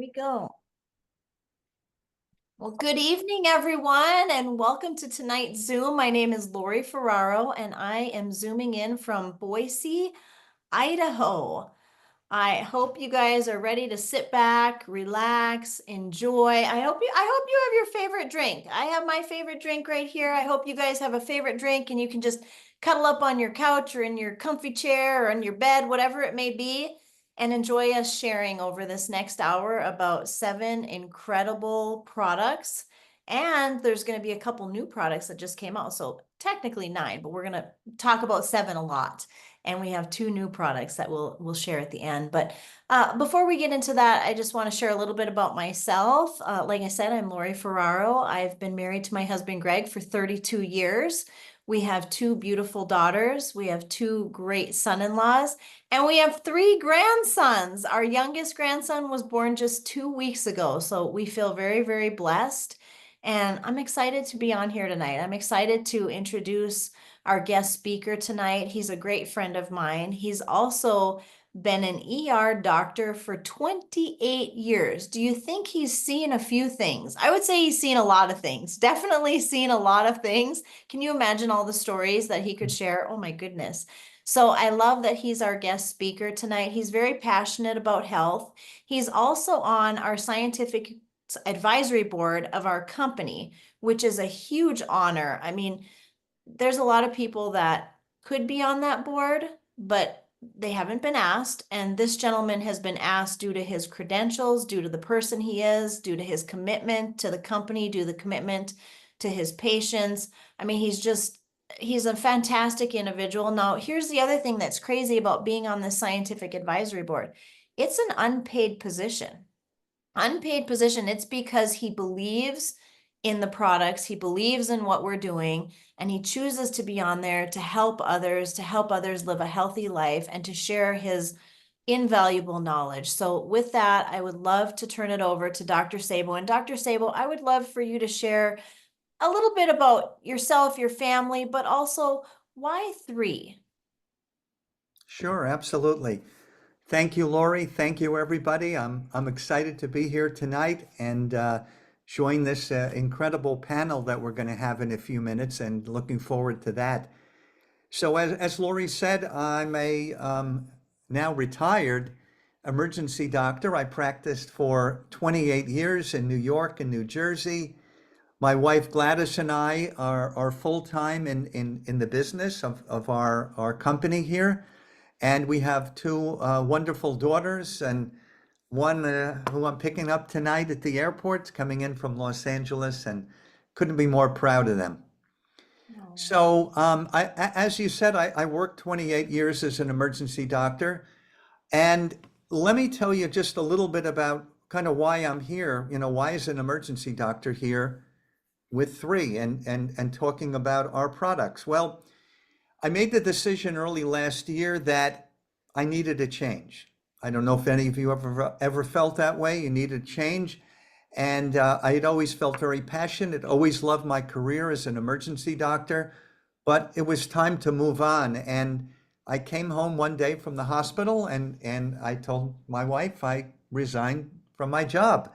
we go. Well, good evening, everyone, and welcome to tonight's Zoom. My name is Lori Ferraro, and I am zooming in from Boise, Idaho. I hope you guys are ready to sit back, relax, enjoy. I hope you have your favorite drink. I have my favorite drink right here. I hope you guys have a favorite drink and you can just cuddle up on your couch or in your comfy chair or in your bed, whatever it may be, and enjoy us sharing over this next hour about 7 incredible products. And there's going to be a couple new products that just came out. So technically 9, but we're going to talk about 7 a lot. And we have 2 new products that we'll share at the end. But before we get into that, I just want to share a little bit about myself. Like I said, I'm Lori Ferraro. I've been married to my husband, Greg, for 32 years. We have 2 beautiful daughters. We have 2 great son-in-laws, and we have 3 grandsons. Our youngest grandson was born just 2 weeks ago. So we feel very, very blessed. And I'm excited to be on here tonight. I'm excited to introduce our guest speaker tonight. He's a great friend of mine. He's also been an ER doctor for 28 years. Do you think he's seen a few things? I would say he's seen a lot of things. Definitely seen a lot of things. Can you imagine all the stories that he could share? Oh my goodness. So I love that he's our guest speaker tonight. He's very passionate about health. He's also on our scientific advisory board of our company, which is a huge honor. I mean, there's a lot of people that could be on that board, but they haven't been asked. And this gentleman has been asked due to his credentials, due to the person he is, due to his commitment to the company, due to the commitment to his patients. I mean, he's a fantastic individual. Now, here's the other thing that's crazy about being on the scientific advisory board. It's an unpaid position. Unpaid position. It's because he believes in the products, he believes in what we're doing, and he chooses to be on there to help others live a healthy life and to share his invaluable knowledge. So with that, I would love to turn it over to Dr. Sabo. And Dr. Sabo, I would love for you to share a little bit about yourself, your family, but also why 3? Sure, absolutely. Thank you, Lori. Thank you, everybody. I'm excited to be here tonight and join this incredible panel that we're going to have in a few minutes, and looking forward to that. So, as Lori said, I'm a now retired emergency doctor. I practiced for 28 years in New York and New Jersey. My wife Gladys and I are full-time in the business of our company here. And we have 2 wonderful daughters, and one who I'm picking up tonight at the airport, coming in from Los Angeles, and couldn't be more proud of them. Oh. So, as you said, I worked 28 years as an emergency doctor. And let me tell you just a little bit about kind of why I'm here. Why is an emergency doctor here with 3 and talking about our products? Well, I made the decision early last year that I needed a change. I don't know if any of you ever felt that way. You needed change. And I had always felt very passionate, always loved my career as an emergency doctor, but it was time to move on. And I came home one day from the hospital and I told my wife I resigned from my job,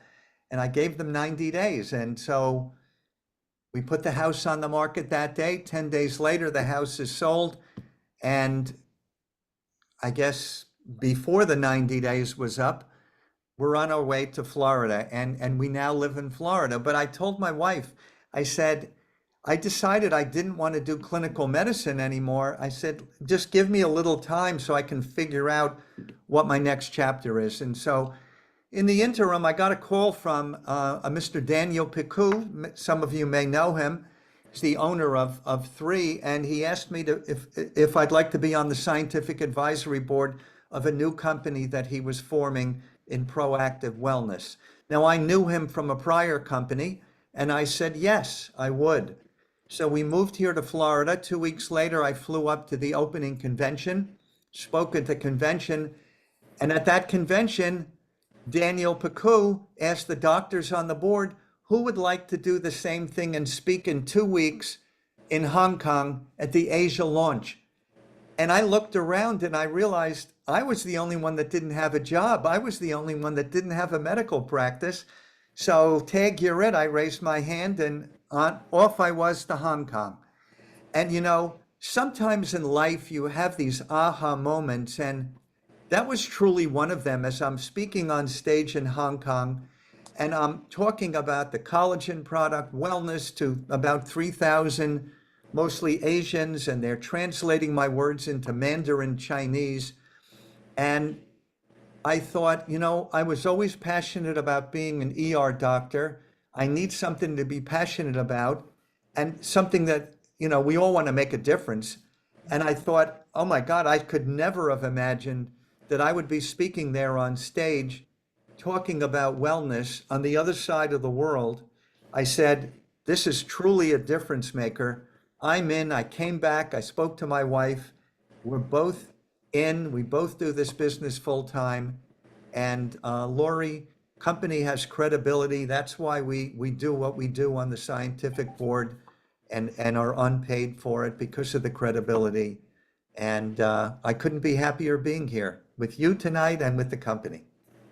and I gave them 90 days. And so we put the house on the market that day. 10 days later, the house is sold. And I guess before the 90 days was up, we're on our way to Florida, and we now live in Florida. But I told my wife, I said, I decided I didn't want to do clinical medicine anymore. I said, just give me a little time so I can figure out what my next chapter is. And so in the interim, I got a call from a Mr. Daniel Picou. Some of you may know him. He's the owner of 3, and he asked me if I'd like to be on the scientific advisory board of a new company that he was forming in proactive wellness. Now, I knew him from a prior company, and I said yes, I would. So we moved here to Florida. 2 weeks later, I flew up to the opening convention, spoke at the convention, and at that convention, Daniel Picou asked the doctors on the board who would like to do the same thing and speak in 2 weeks in Hong Kong at the Asia launch. And I looked around and I realized I was the only one that didn't have a job. I was the only one that didn't have a medical practice. So tag you're it, I raised my hand and off I was to Hong Kong. And sometimes in life you have these aha moments, and that was truly one of them as I'm speaking on stage in Hong Kong and I'm talking about the collagen product wellness to about 3,000 mostly Asians, and they're translating my words into Mandarin Chinese. And I thought, I was always passionate about being an ER doctor. I need something to be passionate about and something that, we all want to make a difference. And I thought, oh my God, I could never have imagined that I would be speaking there on stage talking about wellness on the other side of the world. I said, this is truly a difference maker. I'm in. I came back. I spoke to my wife. We're both in. We both do this business full time. And Lori, company has credibility. That's why we do what we do on the scientific board and are unpaid for it because of the credibility. And I couldn't be happier being here with you tonight and with the company.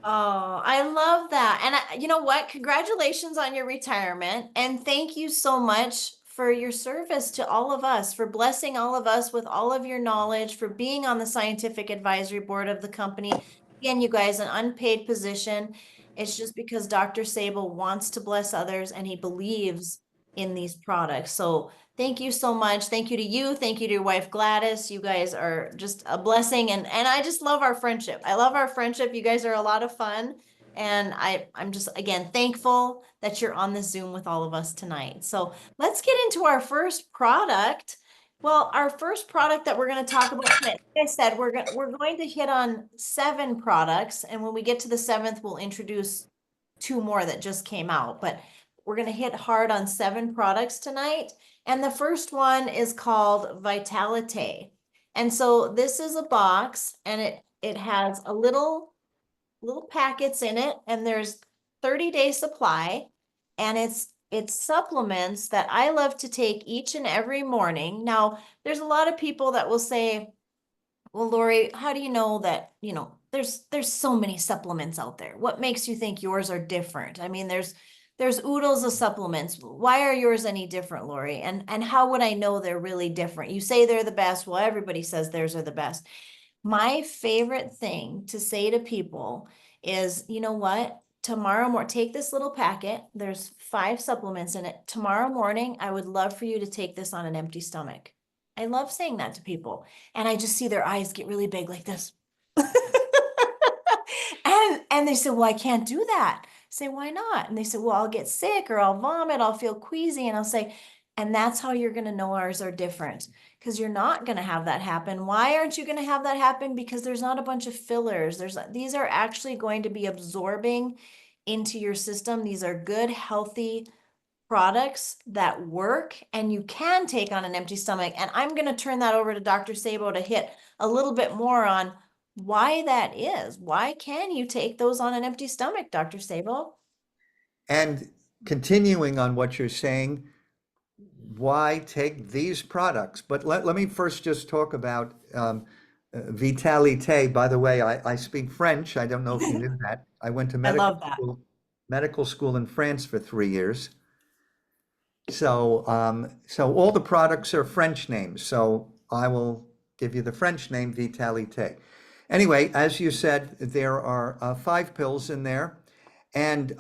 Oh, I love that. And you know what? Congratulations on your retirement. And thank you so much for your service to all of us, for blessing all of us with all of your knowledge, for being on the scientific advisory board of the company. Again, you guys, an unpaid position. It's just because Dr. Sabo wants to bless others and he believes in these products. So thank you so much. Thank you to you. Thank you to your wife, Gladys. You guys are just a blessing. And I just love our friendship. I love our friendship. You guys are a lot of fun. And I'm just, again, thankful that you're on this Zoom with all of us tonight. So let's get into our first product. Well, our first product that we're going to talk about tonight, like I said, we're going to hit on 7 products. And when we get to the 7th, we'll introduce 2 more that just came out. But we're going to hit hard on 7 products tonight. And the first one is called Vitalite. And so this is a box and it has a little packets in it, and there's 30-day supply, and it's supplements that I love to take each and every morning. Now, there's a lot of people that will say, well, Lori, how do you know that, there's so many supplements out there. What makes you think yours are different? I mean, there's oodles of supplements. Why are yours any different, Lori? And how would I know they're really different? You say they're the best. Well, everybody says theirs are the best. My favorite thing to say to people is, you know what? Tomorrow morning, take this little packet. There's 5 supplements in it. Tomorrow morning, I would love for you to take this on an empty stomach. I love saying that to people. And I just see their eyes get really big like this. And they said, well, I can't do that. I say, why not? And they said, well, I'll get sick or I'll vomit, I'll feel queasy. And I'll say, and that's how you're going to know ours are different, because you're not going to have that happen. Why aren't you going to have that happen? Because there's not a bunch of fillers. These are actually going to be absorbing into your system. These are good, healthy products that work and you can take on an empty stomach. And I'm going to turn that over to Dr. Sabo to hit a little bit more on why that is. Why can you take those on an empty stomach, Dr. Sabo? And continuing on what you're saying, why take these products? But let me first just talk about Vitalite. By the way, I speak French. I don't know if you knew that. I went to I love that. medical school in France for 3 years. So all the products are French names. So I will give you the French name, Vitalite. Anyway, as you said, there are 5 pills in there, and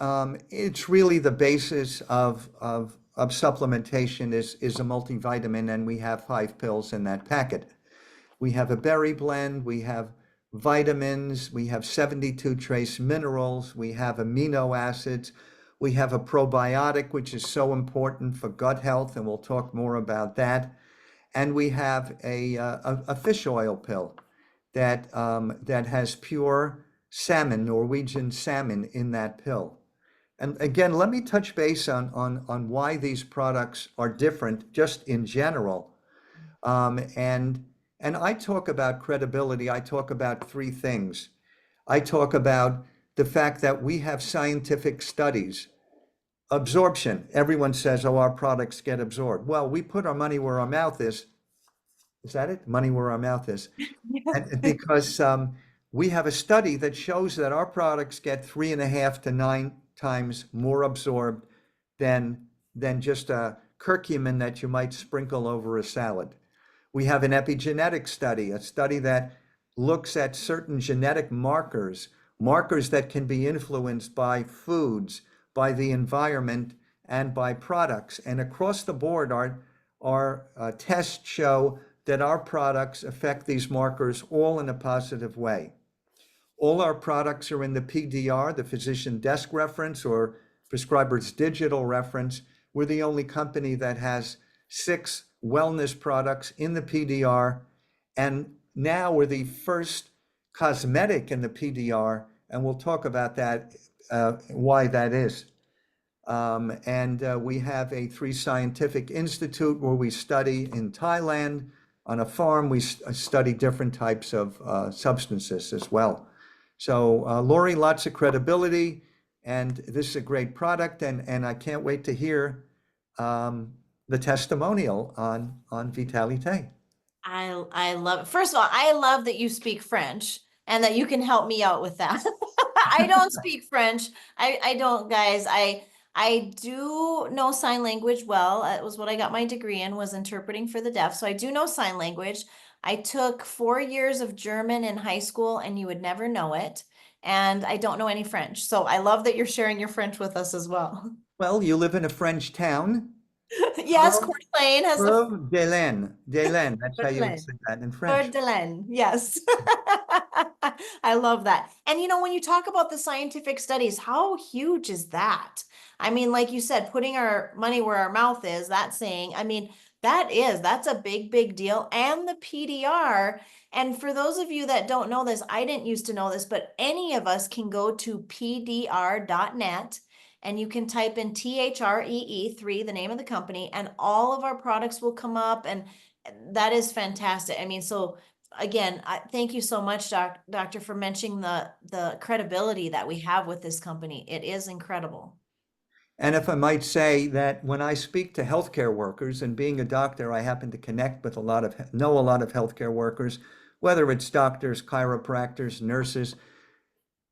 it's really the basis of supplementation is a multivitamin, and we have 5 pills in that packet. We have a berry blend, we have vitamins, we have 72 trace minerals, we have amino acids, we have a probiotic, which is so important for gut health, and we'll talk more about that. And we have a fish oil pill that has pure salmon, Norwegian salmon in that pill. And again, let me touch base on why these products are different just in general. And I talk about credibility. I talk about 3 things. I talk about the fact that we have scientific studies. Absorption. Everyone says, oh, our products get absorbed. Well, we put our money where our mouth is. Is that it? Money where our mouth is. And because we have a study that shows that our products get 3.5 to 9 times more absorbed than just a curcumin that you might sprinkle over a salad. We have an epigenetic study, a study that looks at certain genetic markers, markers that can be influenced by foods, by the environment, and by products. And across the board, our tests show that our products affect these markers all in a positive way. All our products are in the PDR, the physician desk reference, or prescriber's digital reference. We're the only company that has 6 wellness products in the PDR. And now we're the first cosmetic in the PDR. And we'll talk about that, why that is. And we have a 3 scientific institute where we study in Thailand. On a farm, we study different types of substances as well. So, Lori, lots of credibility, and this is a great product, and I can't wait to hear the testimonial on Vitalité. I love it. First of all, I love that you speak French and that you can help me out with that. I don't speak French. I don't, guys. I do know sign language well. It was what I got my degree in, was interpreting for the deaf. So I do know sign language. I took 4 years of German in high school, and you would never know it. And I don't know any French. So I love that you're sharing your French with us as well. Well, you live in a French town. Yes, Coeur d'Alene has a Preuve d'Hélène. D'Hélène, that's how you would say that in French. Ferdinand, yes. I love that. And when you talk about the scientific studies, how huge is that? I mean, like you said, putting our money where our mouth is, that saying, I mean, that's a big, big deal. And the PDR. And for those of you that don't know this, I didn't used to know this, but any of us can go to pdr.net and you can type in THREE3, the name of the company, and all of our products will come up. And that is fantastic. I mean, so again, thank you so much, Doctor, for mentioning the credibility that we have with this company. It is incredible. And if I might say that when I speak to healthcare workers, and being a doctor, I happen to connect with know a lot of healthcare workers, whether it's doctors, chiropractors, nurses,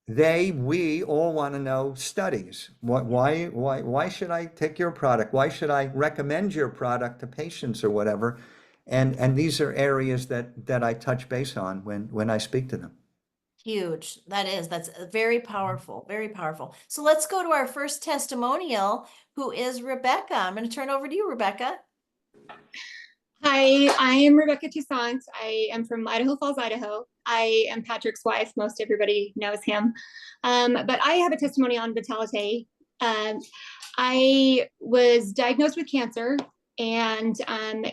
we all want to know studies. Why should I take your product? Why should I recommend your product to patients or whatever? And these are areas that I touch base on when I speak to them. Huge. That's very powerful, very powerful. So let's go to our first testimonial, who is Rebecca. I'm going to turn over to you, Rebecca. Hi, I am Rebecca Toussaint. I am from Idaho Falls, Idaho. I am Patrick's wife. Most everybody knows him. But I have a testimony on Vitalité. I was diagnosed with cancer, and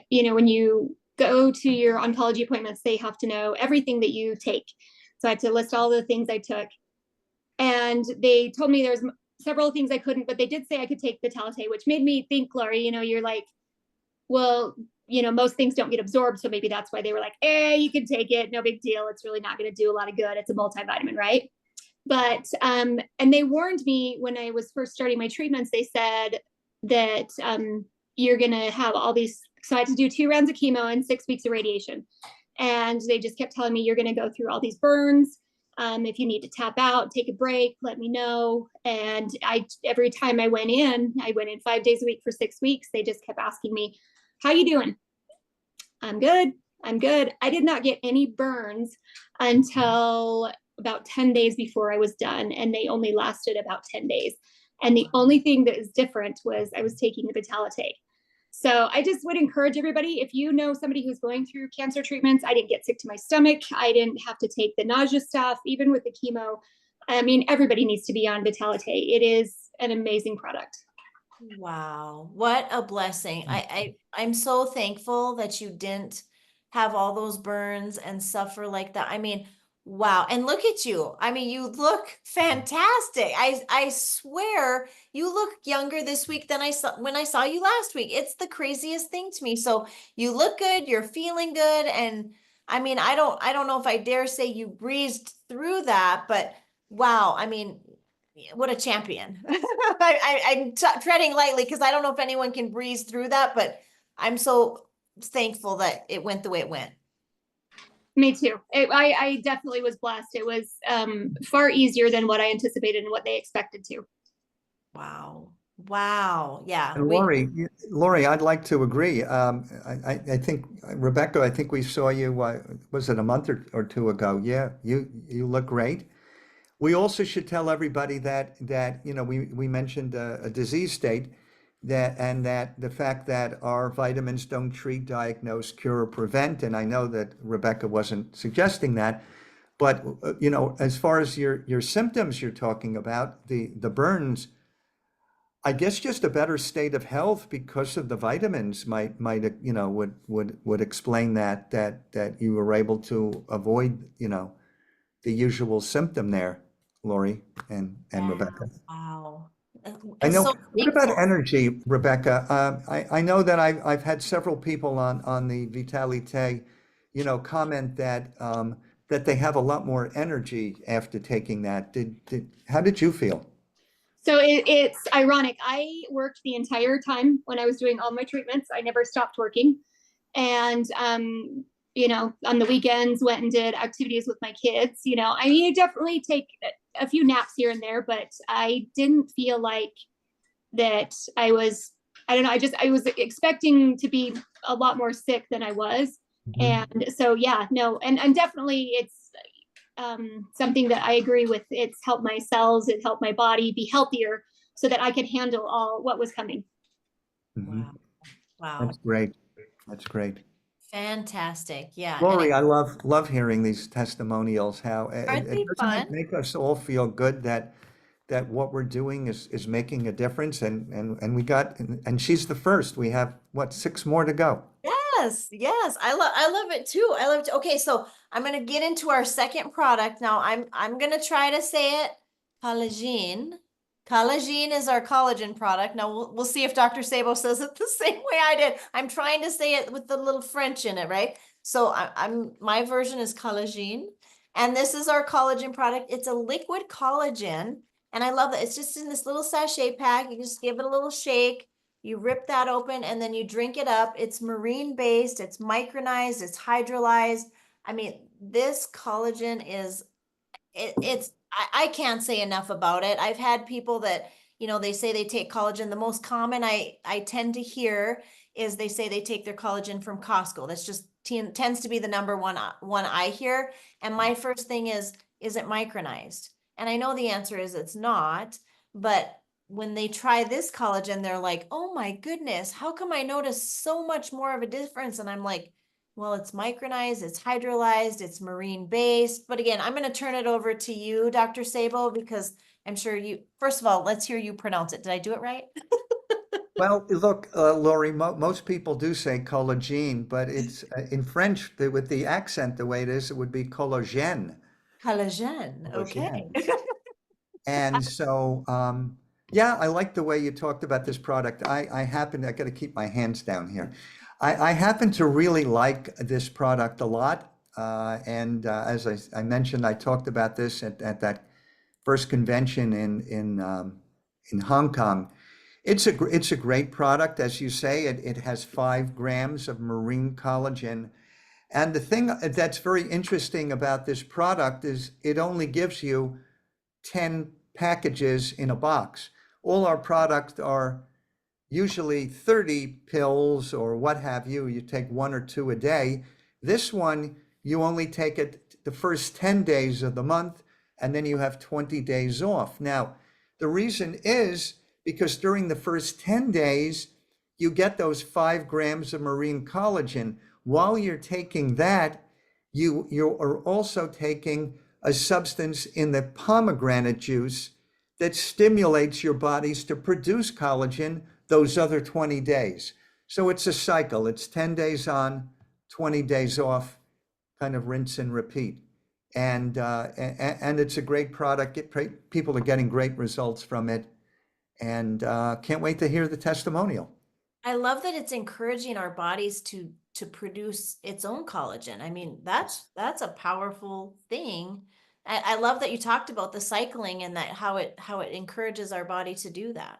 when you go to your oncology appointments, they have to know everything that you take. So I had to list all the things I took, and they told me there's several things I couldn't, but they did say I could take Vitalité, which made me think, Lori, you're like, well, most things don't get absorbed. So maybe that's why they were like, you can take it. No big deal. It's really not going to do a lot of good. It's a multivitamin, right? But, and they warned me when I was first starting my treatments, they said that you're going to have all these. So I had to do 2 rounds of chemo and 6 weeks of radiation. And they just kept telling me, you're going to go through all these burns. If you need to tap out, take a break, let me know. And every time I went in 5 days a week for 6 weeks. They just kept asking me, how you doing? I'm good. I did not get any burns until about 10 days before I was done. And they only lasted about 10 days. And the only thing that is different was I was taking the Vitalité. So I just would encourage everybody, if you know somebody who's going through cancer treatments, I didn't get sick to my stomach. I didn't have to take the nausea stuff, even with the chemo. I mean, everybody needs to be on Vitalité. It is an amazing product. Wow, what a blessing. I'm so thankful that you didn't have all those burns and suffer like that. I mean, wow. And look at you. I mean, you look fantastic. I swear you look younger this week than I saw when I saw you last week. It's the craziest thing to me. So you look good, you're feeling good, and I mean, I don't know if I dare say you breezed through that, but wow. I mean, what a champion. I'm treading lightly because I don't know if anyone can breeze through that, but I'm so thankful that it went the way it went. Me too. I definitely was blessed. It was far easier than what I anticipated and what they expected to. Wow. Wow. Yeah. And Lori, I'd like to agree. I think Rebecca, I think we saw you. Was it a month or two ago? Yeah, you look great. We also should tell everybody that we mentioned a disease state that the fact that our vitamins don't treat, diagnose, cure, or prevent. And I know that Rebecca wasn't suggesting that, but as far as your symptoms you're talking about, the burns. I guess just a better state of health because of the vitamins would explain that you were able to avoid the usual symptom there, Lori and Yeah. Rebecca. Wow. I I'm know. so What about thankful. energy, Rebecca? I know that I've had several people on the Vitalite, comment that they have a lot more energy after taking that. How did you feel? So it's ironic. I worked the entire time when I was doing all my treatments. I never stopped working. And, on the weekends, went and did activities with my kids. I mean, you definitely take a few naps here and there, but I didn't feel like that I don't know, I was expecting to be a lot more sick than I was. Mhm. And so, yeah, no, and definitely it's something that I agree with. It's helped my cells, it helped my body be healthier so that I could handle all what was coming. Mhm. Wow. Wow. That's great. That's great. Fantastic. Yeah. And Lori, I love hearing these testimonials. How aren't they doesn't fun? it make us all feel good that what we're doing is making a difference, and we got, and she's the first. We have what, 6 more to go. Yes, yes. I love it too. I love it. Okay, so I'm gonna get into our second product now. I'm gonna try to say it. Collagen. Collagen is our collagen product. Now we'll see if Dr. Sabo says it the same way I did. I'm trying to say it with the little French in it, right? So I'm my version is collagen, and this is our collagen product. It's a liquid collagen, and I love that. It's just in this little sachet pack. You just give it a little shake. You rip that open and then you drink it up. It's marine based, it's micronized, it's hydrolyzed. I mean, this collagen is it's I can't say enough about it. I've had people that, they say they take collagen. The most common I tend to hear is they say they take their collagen from Costco. That's just tends to be the number one I hear. And my first thing is it micronized? And I know the answer is it's not, but when they try this collagen, they're like, "Oh my goodness, how come I notice so much more of a difference?" And I'm like, well, it's micronized, it's hydrolyzed, it's marine based. But again, I'm going to turn it over to you, Dr. Sabo, because I'm sure first of all, let's hear you pronounce it. Did I do it right? Well, look, Lori, most people do say collagene, but it's in French with the accent the way it is, it would be collagene. Collagen. Okay. Collagene. And so, yeah, I like the way you talked about this product. I got to keep my hands down here. I happen to really like this product a lot. And as I mentioned, I talked about this at that first convention in Hong Kong. It's a great product, as you say. It has 5 grams of marine collagen. And the thing that's very interesting about this product is it only gives you 10 packages in a box. All our products are usually 30 pills or what have you. You take 1 or 2 a day. This one, you only take it the first 10 days of the month, and then you have 20 days off. Now, the reason is because during the first 10 days, you get those 5 grams of marine collagen. While you're taking that, you are also taking a substance in the pomegranate juice that stimulates your bodies to produce collagen those other 20 days. So it's a cycle. It's 10 days on, 20 days off, kind of rinse and repeat. And it's a great product. People are getting great results from it, and can't wait to hear the testimonial. I love that it's encouraging our bodies to produce its own collagen. I mean, that's a powerful thing. I love that you talked about the cycling and that how it encourages our body to do that.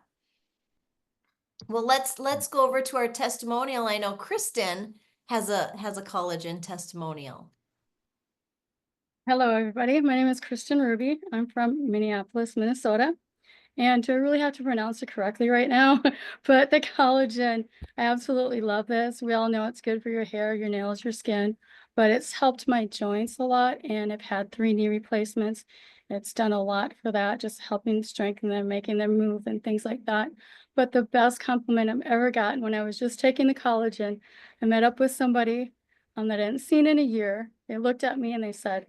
Well, let's go over to our testimonial. I know Kristen has a collagen testimonial. Hello, everybody. My name is Kristen Ruby. I'm from Minneapolis, Minnesota. And I really have to pronounce it correctly right now, but the collagen, I absolutely love this. We all know it's good for your hair, your nails, your skin, but it's helped my joints a lot. And I've had 3 knee replacements. It's done a lot for that, just helping strengthen them, making them move and things like that. But the best compliment I've ever gotten when I was just taking the collagen, I met up with somebody that I hadn't seen in a year. They looked at me and they said,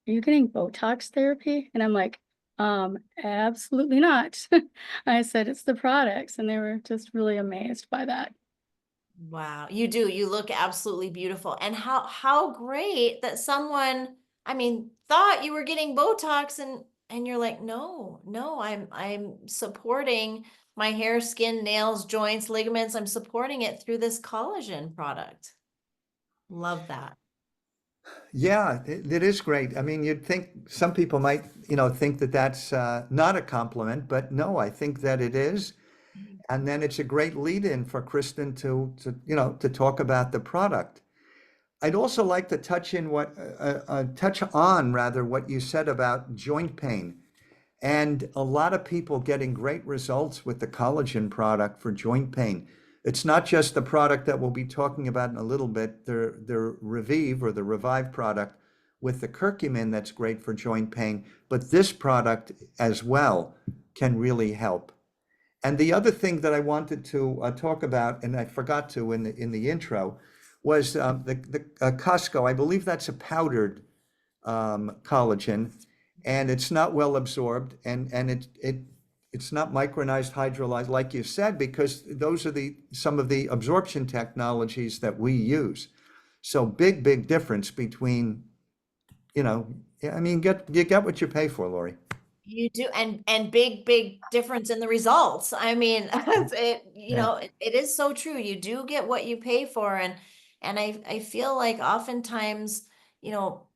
"Are you getting Botox therapy?" And I'm like, absolutely not. I said, "It's the products." And they were just really amazed by that. Wow, you do. You look absolutely beautiful. And how great that someone, I mean, thought you were getting Botox and you're like, "No, no, I'm supporting my hair, skin, nails, joints, ligaments. I'm supporting it through this collagen product." Love that. Yeah, it is great. I mean, you'd think some people might, think that that's not a compliment, but no, I think that it is. And then it's a great lead-in for Kristen to talk about the product. I'd also like to touch on rather what you said about joint pain. And a lot of people getting great results with the collagen product for joint pain. It's not just the product that we'll be talking about in a little bit, the Revive or the Revive product with the curcumin that's great for joint pain, but this product as well can really help. And the other thing that I wanted to talk about, and I forgot to in the intro, was the Costco. I believe that's a powdered collagen, and it's not well absorbed, and it's not micronized, hydrolyzed, like you said, because those are some of the absorption technologies that we use. So big difference between, I mean, you get what you pay for, Lori. You do, and big difference in the results. I mean, Yeah. it is so true. You do get what you pay for, and I feel like oftentimes, you know,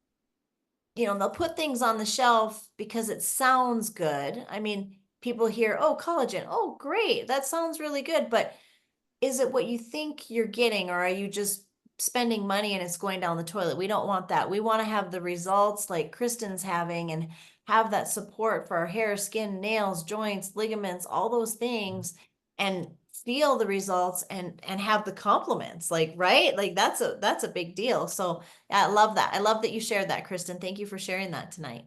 they'll put things on the shelf because it sounds good. I mean, people hear, "Oh, collagen. Oh, great. That sounds really good." But is it what you think you're getting, or are you just spending money and it's going down the toilet? We don't want that. We want to have the results like Kristen's having and have that support for our hair, skin, nails, joints, ligaments, all those things, and feel the results and have the compliments, like, right? Like that's a big deal. So yeah, I love that. I love that you shared that, Kristen. Thank you for sharing that tonight.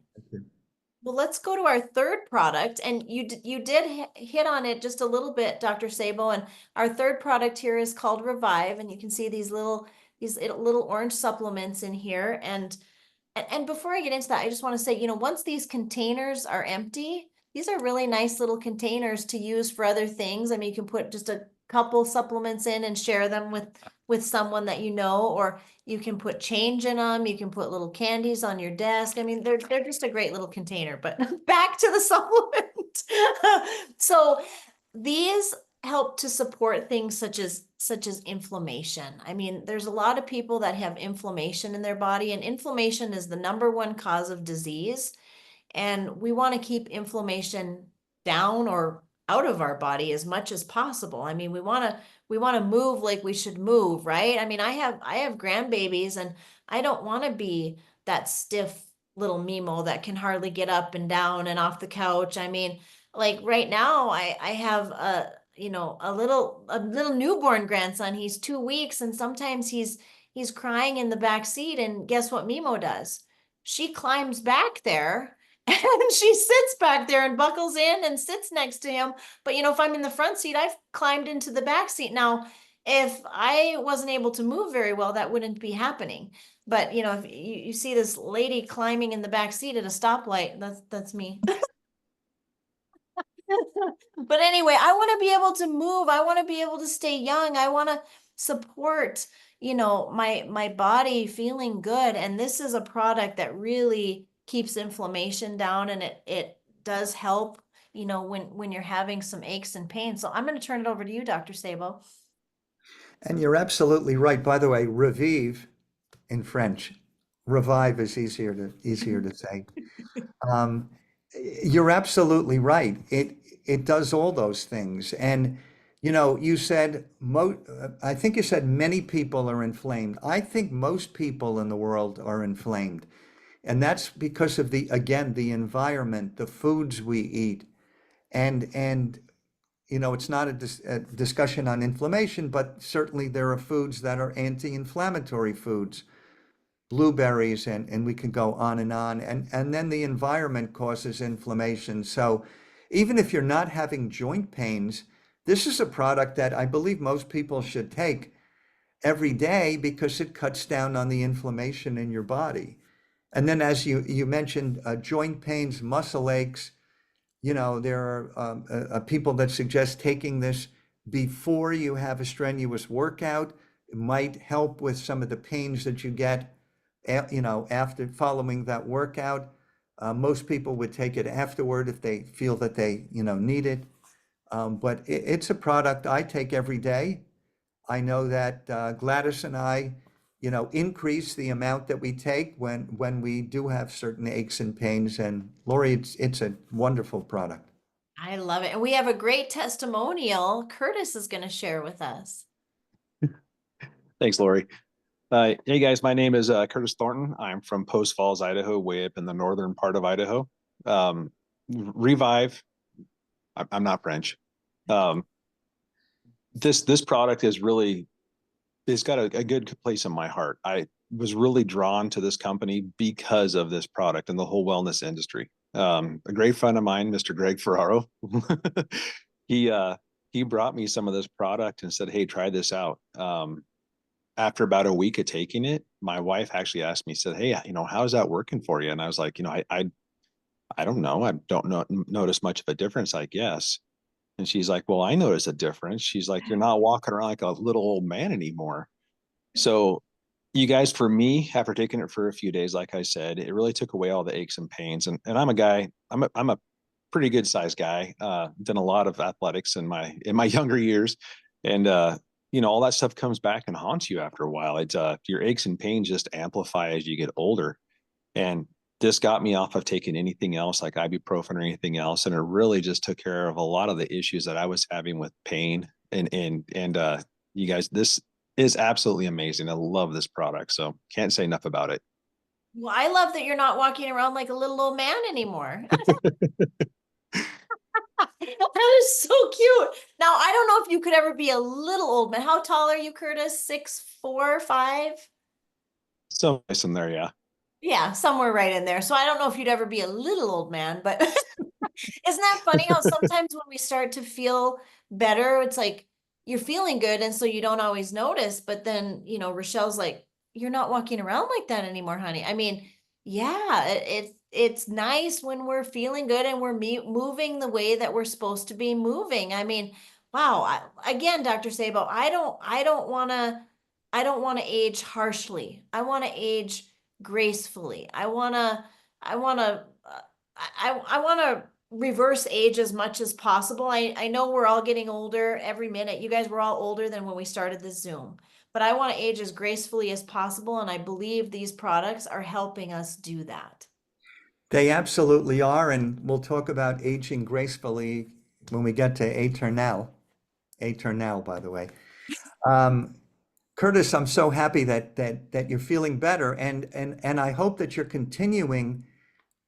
Well, let's go to our third product, and you did hit on it just a little bit, Dr. Sabo. And our third product here is called Revive, and you can see these little orange supplements in here. And before I get into that, I just want to say, once these containers are empty, these are really nice little containers to use for other things. I mean, you can put just a couple supplements in and share them with someone that you know, or you can put change in them. You can put little candies on your desk. I mean, they're just a great little container. But back to the supplement. So these help to support things such as inflammation. I mean, there's a lot of people that have inflammation in their body, and inflammation is the number one cause of disease. And we want to keep inflammation down or out of our body as much as possible. I mean, we want to move like we should move, right? I mean, I have grandbabies, and I don't want to be that stiff little Mimo that can hardly get up and down and off the couch. I mean, like right now, I have a little newborn grandson. He's 2 weeks, and sometimes he's crying in the back seat. And guess what Mimo does? She climbs back there and she sits back there and buckles in and sits next to him. But if I'm in the front seat, I've climbed into the back seat. Now, if I wasn't able to move very well, that wouldn't be happening. But if you see this lady climbing in the back seat at a stoplight, that's me. But anyway, I want to be able to move. I want to be able to stay young. I want to support, my body feeling good. And this is a product that really keeps inflammation down, and it does help, when you're having some aches and pains. So I'm going to turn it over to you, Dr. Sabo. And you're absolutely right. By the way, revive in French, revive is easier to say. You're absolutely right. It does all those things. And You know, I think you said many people are inflamed. I think most people in the world are inflamed. And that's because of again, the environment, the foods we eat. And you know, it's not a discussion on inflammation, but certainly there are foods that are anti-inflammatory foods, blueberries, and we can go on and on. And then the environment causes inflammation. So even if you're not having joint pains, this is a product that I believe most people should take every day because it cuts down on the inflammation in your body. And then as you mentioned, joint pains, muscle aches, you know, there are people that suggest taking this before you have a strenuous workout. It might help with some of the pains that you get, you know, after following that workout. Most people would take it afterward if they feel that they, you know, need it. But it's a product I take every day. I know that Gladys and I, you know, increase the amount that we take when we do have certain aches and pains. And Lori, it's a wonderful product. I love it. And we have a great testimonial Curtis is going to share with us. Thanks, Lori. Hey guys, my name is Curtis Thornton. I'm from Post Falls, Idaho, way up in the northern part of Idaho. Revive. I'm not French. This product is really, it's got a good place in my heart. I was really drawn to this company because of this product and the whole wellness industry. A great friend of mine, Mr. Greg Ferraro, he brought me some of this product and said, "Hey, try this out." After about a week of taking it, my wife actually asked me, said, "Hey, you know, how's that working for you?" And I was like, you know, I don't know. I don't notice much of a difference, I guess. And she's like, "Well, I notice a difference." She's like, "You're not walking around like a little old man anymore." So you guys, for me, after taking it for a few days, like I said, it really took away all the aches and pains. And I'm a guy, I'm a pretty good sized guy, done a lot of athletics in my younger years. And you know, all that stuff comes back and haunts you after a while. It's your aches and pains just amplify as you get older. And this got me off of taking anything else like ibuprofen or anything else. And it really just took care of a lot of the issues that I was having with pain. And you guys, this is absolutely amazing. I love this product. So can't say enough about it. Well, I love that you're not walking around like a little old man anymore. That is so cute. Now, I don't know if you could ever be a little old man. How tall are you, Curtis? 6'4", 5"? So nice in there, yeah. Yeah, somewhere right in there. So I don't know if you'd ever be a little old man, but isn't that funny how sometimes when we start to feel better, it's like you're feeling good and so you don't always notice, but then, you know, Rochelle's like, "You're not walking around like that anymore, honey." I mean, yeah, it's nice when we're feeling good and we're moving the way that we're supposed to be moving. I mean, wow. Again, Dr. Sabo, I don't want to age harshly. I want to age gracefully. I want to, I want to reverse age as much as possible. I know we're all getting older every minute. You guys were all older than when we started this Zoom, but I want to age as gracefully as possible. And I believe these products are helping us do that. They absolutely are, and we'll talk about aging gracefully when we get to Eternal. Eternal, by the way. Curtis, I'm so happy that you're feeling better, and I hope that you're continuing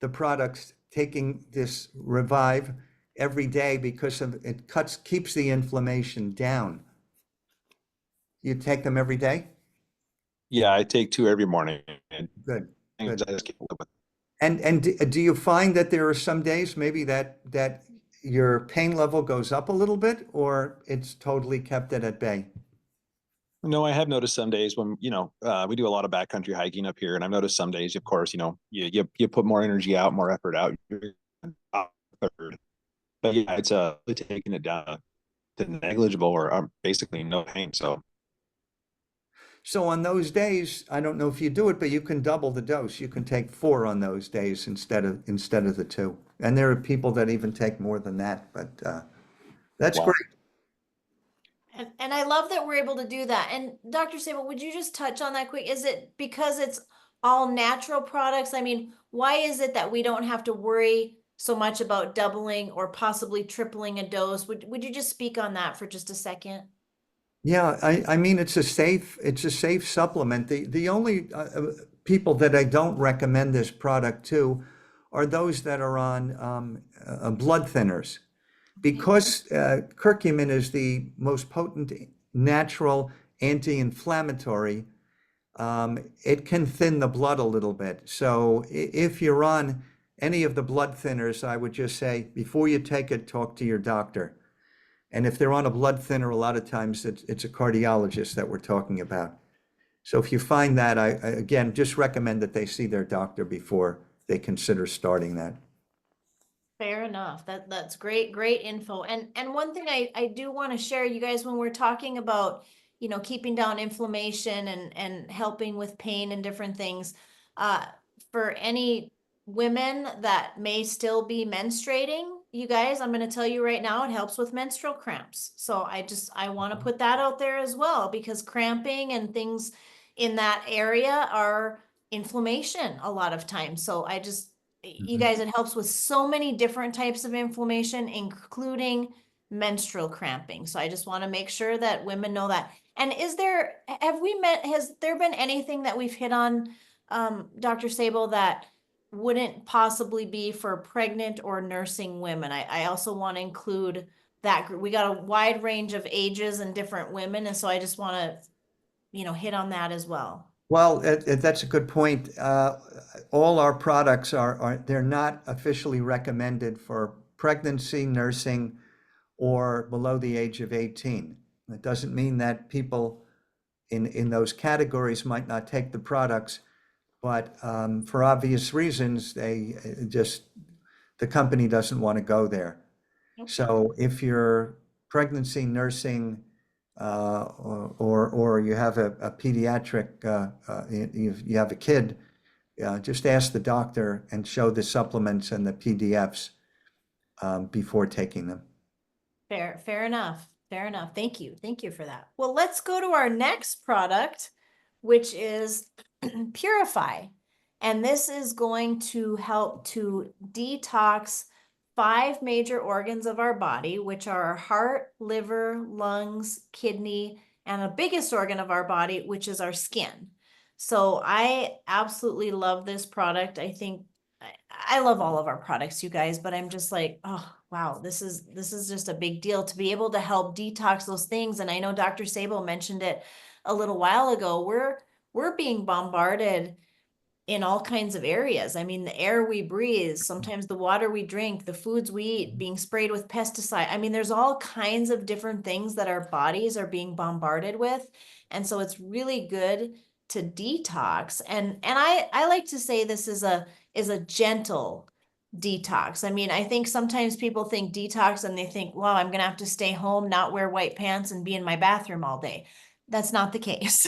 the products, taking this Revive every day because of it keeps the inflammation down. You take them every day? Yeah, I take 2 every morning. Good, good. I just keep up with. And do you find that there are some days maybe that your pain level goes up a little bit, or it's totally kept it at bay? No, I have noticed some days when, you know, we do a lot of backcountry hiking up here, and I've noticed some days, of course, you know, you put more energy out, more effort out. But yeah, it's really taking it down to negligible or basically no pain. So So on those days, I don't know if you do it, but you can double the dose. You can take 4 on those days instead of the 2. And there are people that even take more than that, but that's wow. great. And I love that we're able to do that. And Dr. Sable, would you just touch on that quick? Is it because it's all natural products? I mean, why is it that we don't have to worry so much about doubling or possibly tripling a dose. Would you just speak on that for just a second? Yeah, I mean it's a safe supplement. The only people that I don't recommend this product to are those that are on blood thinners, Okay. because curcumin is the most potent natural anti-inflammatory. It can thin the blood a little bit. So if you're on any of the blood thinners, I would just say before you take it, talk to your doctor. And if they're on a blood thinner, a lot of times it's a cardiologist that we're talking about. So if you find that, I again just recommend that they see their doctor before they consider starting that. Fair enough. That's great info. And one thing I do want to share, you guys, when we're talking about, keeping down inflammation and helping with pain and different things, uh, for any women that may still be menstruating, you guys, I'm going to tell you right now, it helps with menstrual cramps. So I want to put that out there as well, because cramping and things in that area are inflammation a lot of times. So you Mhm. guys, it helps with so many different types of inflammation, including menstrual cramping. So I just want to make sure that women know that. And has there been anything that we've hit on, Dr. Sabo, that wouldn't possibly be for pregnant or nursing women? I also want to include that group. We got a wide range of ages and different women. And so I just want to, hit on that as well. Well, that's a good point. All our products they're not officially recommended for pregnancy, nursing, or below the age of 18. That doesn't mean that people in those categories might not take the products, but for obvious reasons, the company doesn't want to go there. Okay. So if you're pregnancy, nursing, or you have a pediatric, you have a kid, just ask the doctor and show the supplements and the PDFs before taking them. Fair enough. Fair enough. Thank you. Thank you for that. Well, let's go to our next product, which is Purify. And this is going to help to detox 5 major organs of our body, which are our heart, liver, lungs, kidney, and the biggest organ of our body, which is our skin. So I absolutely love this product. I love all of our products, you guys, but I'm just like, oh wow, this is just a big deal to be able to help detox those things. And I know Dr. Sabo mentioned it a little while ago. We're being bombarded in all kinds of areas. I mean, the air we breathe, sometimes the water we drink, the foods we eat, being sprayed with pesticide. I mean, there's all kinds of different things that our bodies are being bombarded with. And so it's really good to detox. And I like to say this is a gentle detox. I mean, I think sometimes people think detox and they think, well, I'm gonna have to stay home, not wear white pants, and be in my bathroom all day. That's not the case.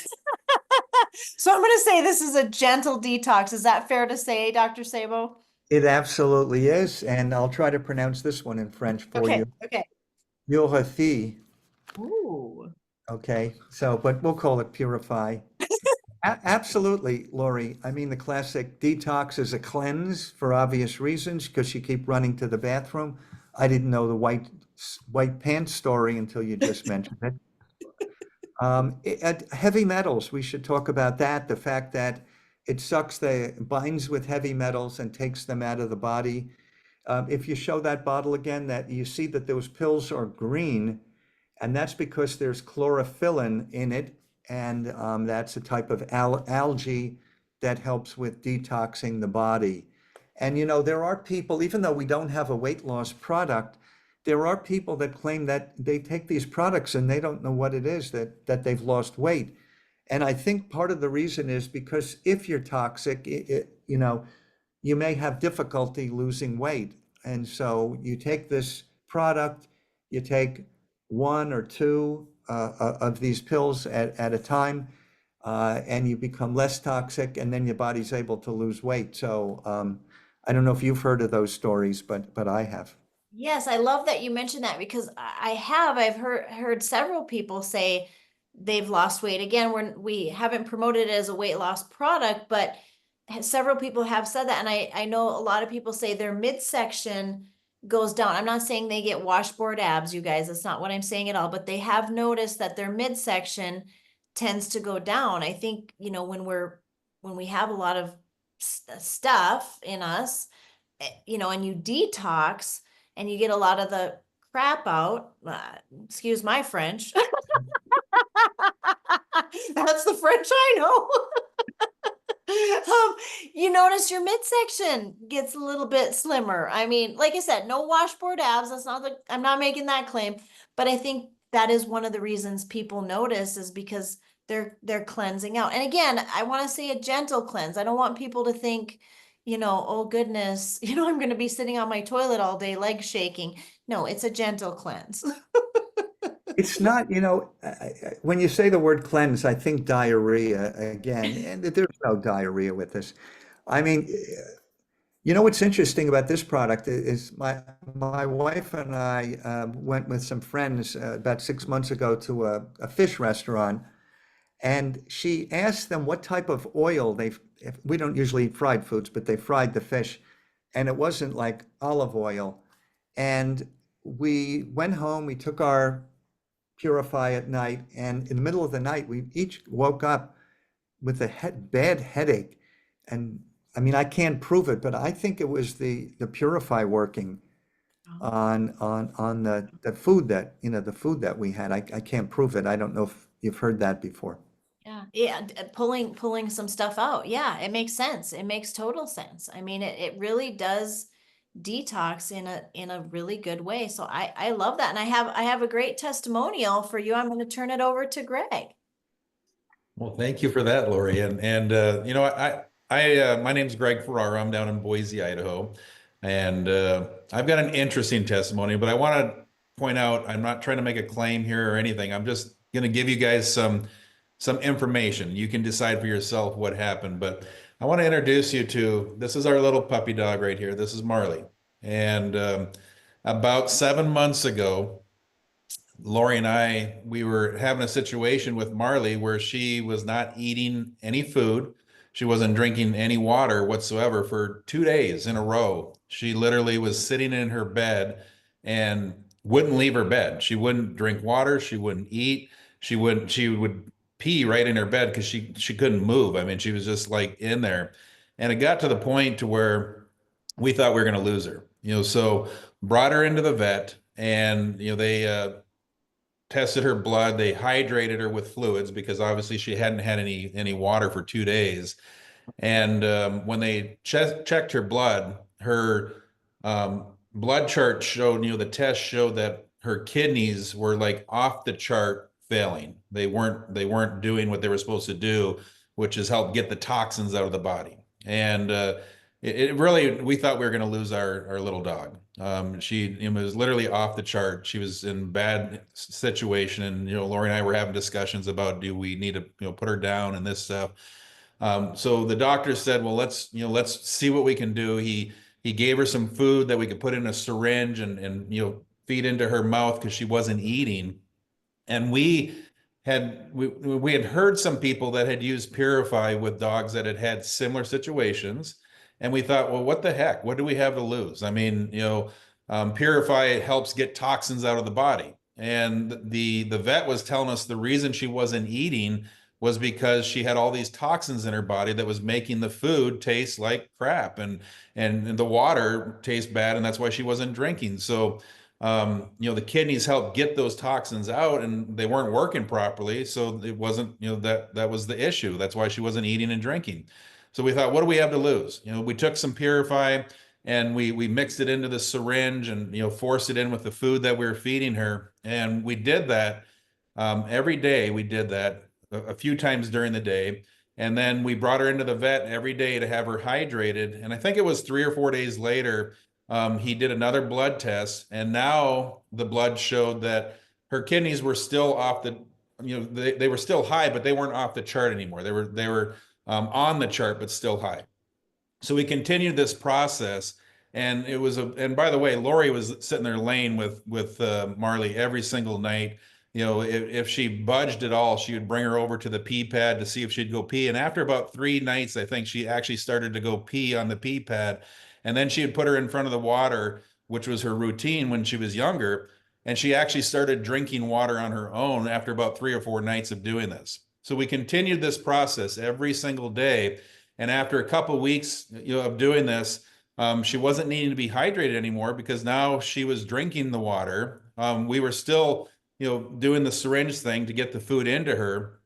So I'm going to say this is a gentle detox. Is that fair to say, Dr. Sabo? It absolutely is, and I'll try to pronounce this one in French for Okay, you. okay. Yorathi, Ooh. okay? So, but we'll call it Purify. Absolutely, Lori. I mean, the classic detox is a cleanse for obvious reasons because you keep running to the bathroom. I didn't know the white pants story until you just mentioned it. Heavy metals, we should talk about that. The fact that binds with heavy metals and takes them out of the body. If you show that bottle again, that you see that those pills are green, and that's because there's chlorophyllin in it, and that's a type of algae that helps with detoxing the body. And there are people, even though we don't have a weight loss product, there are people that claim that they take these products and they don't know what it is that they've lost weight. And I think part of the reason is because if you're toxic, you may have difficulty losing weight. And so you take this product, you take one or two of these pills at a time, and you become less toxic, and then your body's able to lose weight. So I don't know if you've heard of those stories, but I have. Yes, I love that you mentioned that because I've heard several people say they've lost weight. Again, we haven't promoted it as a weight loss product, but several people have said that, and I know a lot of people say their midsection goes down. I'm not saying they get washboard abs, you guys. That's not what I'm saying at all, but they have noticed that their midsection tends to go down. I think, you know, when we have a lot of stuff in us, you know, and you detox and you get a lot of the crap out, excuse my French. That's the French I know. You notice your midsection gets a little bit slimmer. I mean, like I said, no washboard abs. That's not the, I'm not making that claim, but I think that is one of the reasons people notice is because they're cleansing out. And again, I want to say a gentle cleanse. I don't want people to think, you know, oh goodness, you know, I'm going to be sitting on my toilet all day, legs shaking. No, it's a gentle cleanse. It's not, you know, when you say the word cleanse, I think diarrhea again, and there's no diarrhea with this. I mean, you know what's interesting about this product is my wife and I went with some friends about 6 months ago to a fish restaurant, and she asked them what type of oil they. We don't usually eat fried foods, but they fried the fish, and it wasn't like olive oil. And we went home, we took our Purify at night, and in the middle of the night, we each woke up with a bad headache. And I mean, I can't prove it, but I think it was the Purify working on the food that, you know, the food that we had. I can't prove it. I don't know if you've heard that before. Yeah, yeah, pulling some stuff out. Yeah, it makes sense. It makes total sense. I mean, it really does detox in a really good way. So I love that. And I have a great testimonial for you. I'm going to turn it over to Greg. Well, thank you for that, Lori. And you know, my name's Greg Ferraro. I'm down in Boise, Idaho, and I've got an interesting testimony. But I want to point out, I'm not trying to make a claim here or anything. I'm just going to give you guys some information. You can decide for yourself what happened. But I want to introduce you to, this is our little puppy dog right here. This is Marley. And about 7 months ago, Lori and we were having a situation with Marley where she was not eating any food. She wasn't drinking any water whatsoever for 2 days in a row. She literally was sitting in her bed and wouldn't leave her bed. She wouldn't drink water. She wouldn't eat. She would pee right in her bed because she couldn't move. I mean, she was just like in there. And it got to the point to where we thought we were going to lose her, you know, so brought her into the vet, and, you know, they tested her blood. They hydrated her with fluids because obviously she hadn't had any water for 2 days. And when they checked her blood, her blood chart showed, you know, the test showed that her kidneys were like off the chart failing. They weren't doing what they were supposed to do, which is help get the toxins out of the body. And it really, we thought we were going to lose our little dog. It was literally off the chart. She was in bad situation, and, you know, Lori and I were having discussions about, do we need to, you know, put her down and this stuff. So the doctor said, well, let's see what we can do. He gave her some food that we could put in a syringe and you know, feed into her mouth because she wasn't eating. And we had heard some people that had used Purify with dogs that had had similar situations. And we thought, well, what the heck? What do we have to lose? I mean, you know, Purify helps get toxins out of the body. And the vet was telling us the reason she wasn't eating was because she had all these toxins in her body that was making the food taste like crap, and the water taste bad, and that's why she wasn't drinking. So you know, the kidneys help get those toxins out, and they weren't working properly. So it wasn't, you know, that was the issue. That's why she wasn't eating and drinking. So we thought, what do we have to lose? You know, we took some Purify and we mixed it into the syringe and, you know, forced it in with the food that we were feeding her. And we did that every day. We did that a few times during the day. And then we brought her into the vet every day to have her hydrated. And I think it was 3 or 4 days later, he did another blood test, and now the blood showed that her kidneys were still off the, you know, they were still high, but they weren't off the chart anymore. They were on the chart, but still high. So we continued this process, and and by the way, Lori was sitting there laying with Marley every single night. You know, if she budged at all, she would bring her over to the pee pad to see if she'd go pee. And after about 3 nights, I think she actually started to go pee on the pee pad. And then she would put her in front of the water, which was her routine when she was younger. And she actually started drinking water on her own after about 3 or 4 nights of doing this. So we continued this process every single day. And after a couple of weeks, of doing this, she wasn't needing to be hydrated anymore because now she was drinking the water. We were still, doing the syringe thing to get the food into her,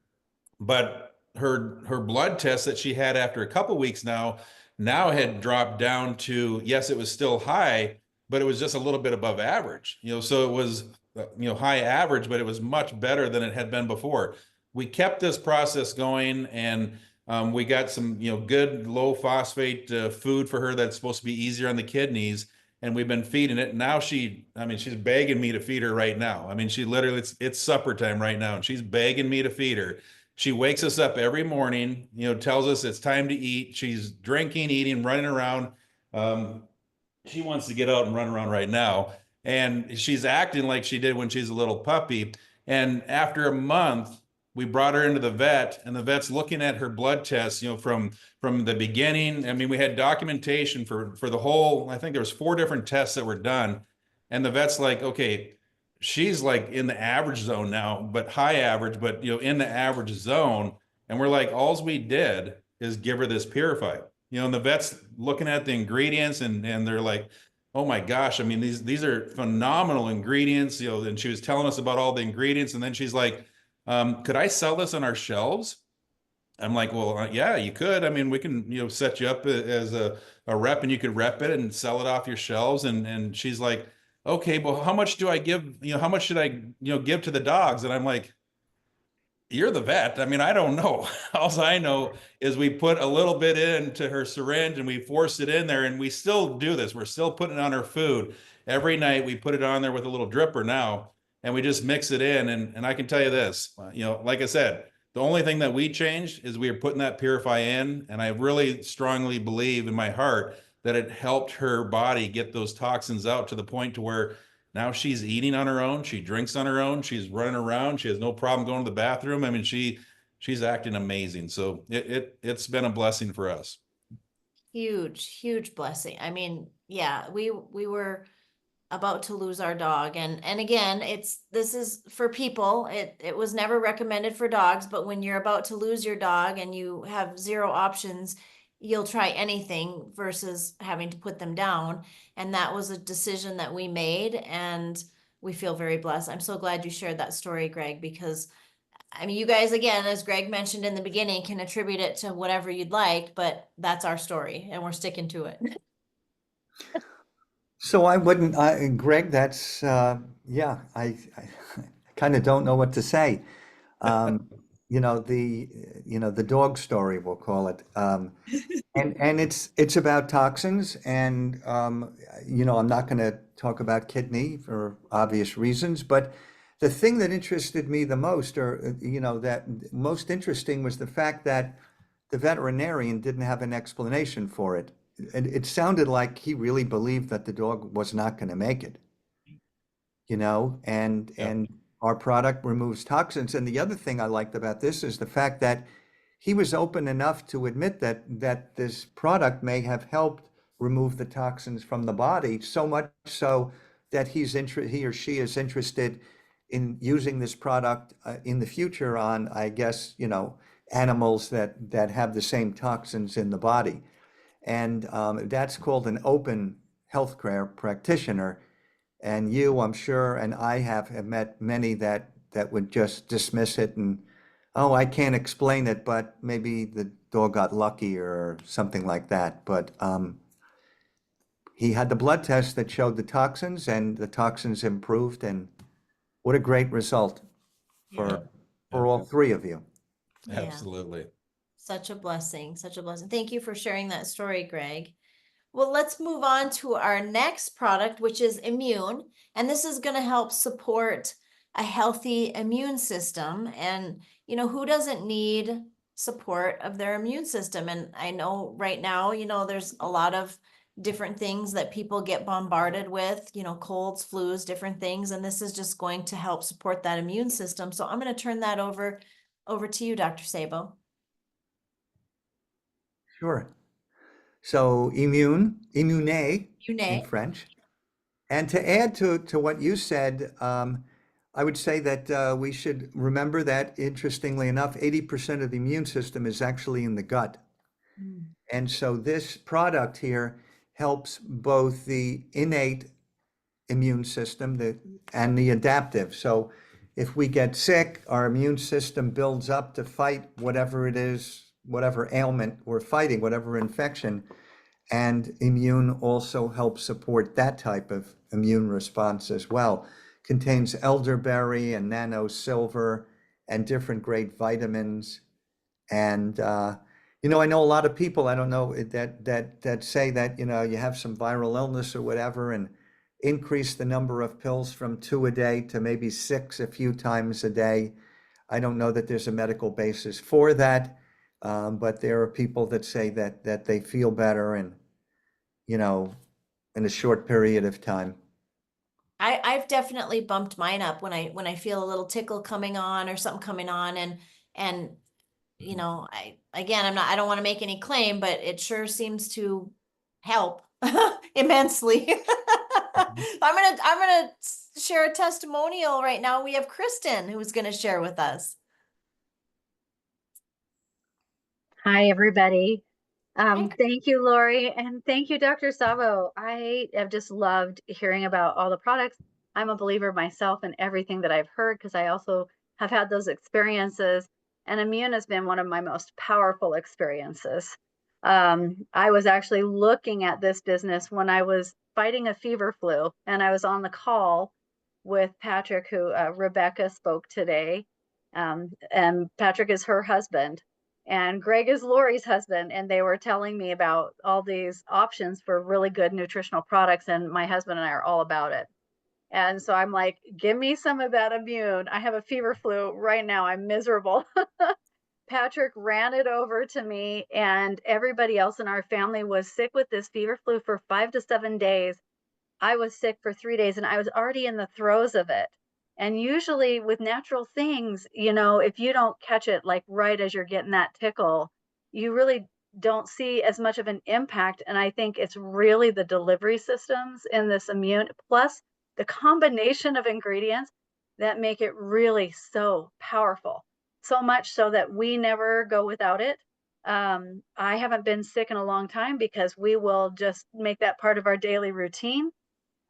but her blood test that she had after a couple weeks now had dropped down to, yes, it was still high, but it was just a little bit above average. So it was high average, but it was much better than it had been before. We kept this process going, and we got some good low phosphate food for her that's supposed to be easier on the kidneys, and we've been feeding it. Now she's begging me to feed her right now. I mean, she literally, it's supper time right now, and she's begging me to feed her. She wakes us up every morning, tells us it's time to eat. She's drinking, eating, running around. She wants to get out and run around right now. And she's acting like she did when she's a little puppy. And after a month, we brought her into the vet, and the vet's looking at her blood tests, from the beginning. I mean, we had documentation for the whole, I think there was 4 different tests that were done. And the vet's like, okay, she's like in the average zone now, but high average, but in the average zone. And we're like, alls we did is give her this purified. And the vet's looking at the ingredients, and they're like, oh my gosh, I mean, these are phenomenal ingredients, and she was telling us about all the ingredients, and then she's like, could I sell this on our shelves? I'm like, well, yeah, you could. I mean, we can, set you up as a rep, and you could rep it and sell it off your shelves. And she's like, okay, well, how much do I give? How much should I, give to the dogs? And I'm like, you're the vet. I mean, I don't know. All I know is we put a little bit into her syringe and we force it in there, and we still do this. We're still putting it on her food. Every night we put it on there with a little dripper now, and we just mix it in. And I can tell you this, like I said, the only thing that we changed is we are putting that Purify in. And I really strongly believe in my heart that it helped her body get those toxins out to the point to where now she's eating on her own. She drinks on her own. She's running around. She has no problem going to the bathroom. I mean, she's acting amazing. So it's been a blessing for us. Huge, huge blessing. I mean, yeah, we were about to lose our dog, and again, this is for people. It was never recommended for dogs, but when you're about to lose your dog and you have zero options, you'll try anything versus having to put them down. And that was a decision that we made, and we feel very blessed. I'm so glad you shared that story, Greg, because I mean, you guys, again, as Greg mentioned in the beginning, can attribute it to whatever you'd like, but that's our story and we're sticking to it. So Greg, that's, yeah, I kind of don't know what to say. Um, the dog story, we'll call it. And it's about toxins, and I'm not going to talk about kidney for obvious reasons, but the thing that interested me the most, or that most interesting, was the fact that the veterinarian didn't have an explanation for it. And it sounded like he really believed that the dog was not going to make it, and Yeah. and our product removes toxins. And the other thing I liked about this is the fact that he was open enough to admit that this product may have helped remove the toxins from the body, so much so that he or she is interested in using this product in the future on, I guess, animals that have the same toxins in the body. And that's called an open healthcare practitioner. And I'm sure, and I have met many that would just dismiss it and, oh, I can't explain it, but maybe the dog got lucky or something like that. But he had the blood test that showed the toxins, and the toxins improved. And what a great result for Yeah. for all 3 of you. Yeah. Absolutely. Such a blessing, such a blessing. Thank you for sharing that story, Greg. Well, let's move on to our next product, which is immune. And this is going to help support a healthy immune system. And, who doesn't need support of their immune system? And I know right now, there's a lot of different things that people get bombarded with, colds, flus, different things. And this is just going to help support that immune system. So I'm going to turn that over to you, Dr. Sabo. Sure. So immune in Immune. French. And to add to what you said, I would say that we should remember that, interestingly enough, 80% of the immune system is actually in the gut. And so this product here helps both the innate immune system and the adaptive. So if we get sick, our immune system builds up to fight whatever it is, whatever ailment we're fighting, whatever infection. And immune also helps support that type of immune response as well. Contains elderberry and nano silver and different great vitamins. And I know a lot of people, I don't know, that say that, you have some viral illness or whatever, and increase the number of pills from 2 a day to maybe 6 a few times a day. I don't know that there's a medical basis for that, but there are people that say that they feel better and, in a short period of time. I've definitely bumped mine up when I feel a little tickle coming on or something coming on, and I don't want to make any claim, but it sure seems to help immensely. I'm gonna share a testimonial right now. We have Kristen who's gonna share with us. Hi, everybody. Hi. Thank you, Lori, and thank you, Dr. Sabo. I have just loved hearing about all the products. I'm a believer myself in everything that I've heard because I also have had those experiences, and immune has been one of my most powerful experiences. I was actually looking at this business when I was fighting a fever flu, and I was on the call with Patrick, who Rebecca spoke today, and Patrick is her husband. And Greg is Lori's husband, and they were telling me about all these options for really good nutritional products, and my husband and I are all about it. And so I'm like, give me some of that immune. I have a fever flu right now. I'm miserable. Patrick ran it over to me, and everybody else in our family was sick with this fever flu for 5 to 7 days. I was sick for 3 days, and I was already in the throes of it. And usually with natural things, if you don't catch it like right as you're getting that tickle, you really don't see as much of an impact. And I think it's really the delivery systems in this immune, plus the combination of ingredients that make it really so powerful. So much so that we never go without it. I haven't been sick in a long time because we will just make that part of our daily routine.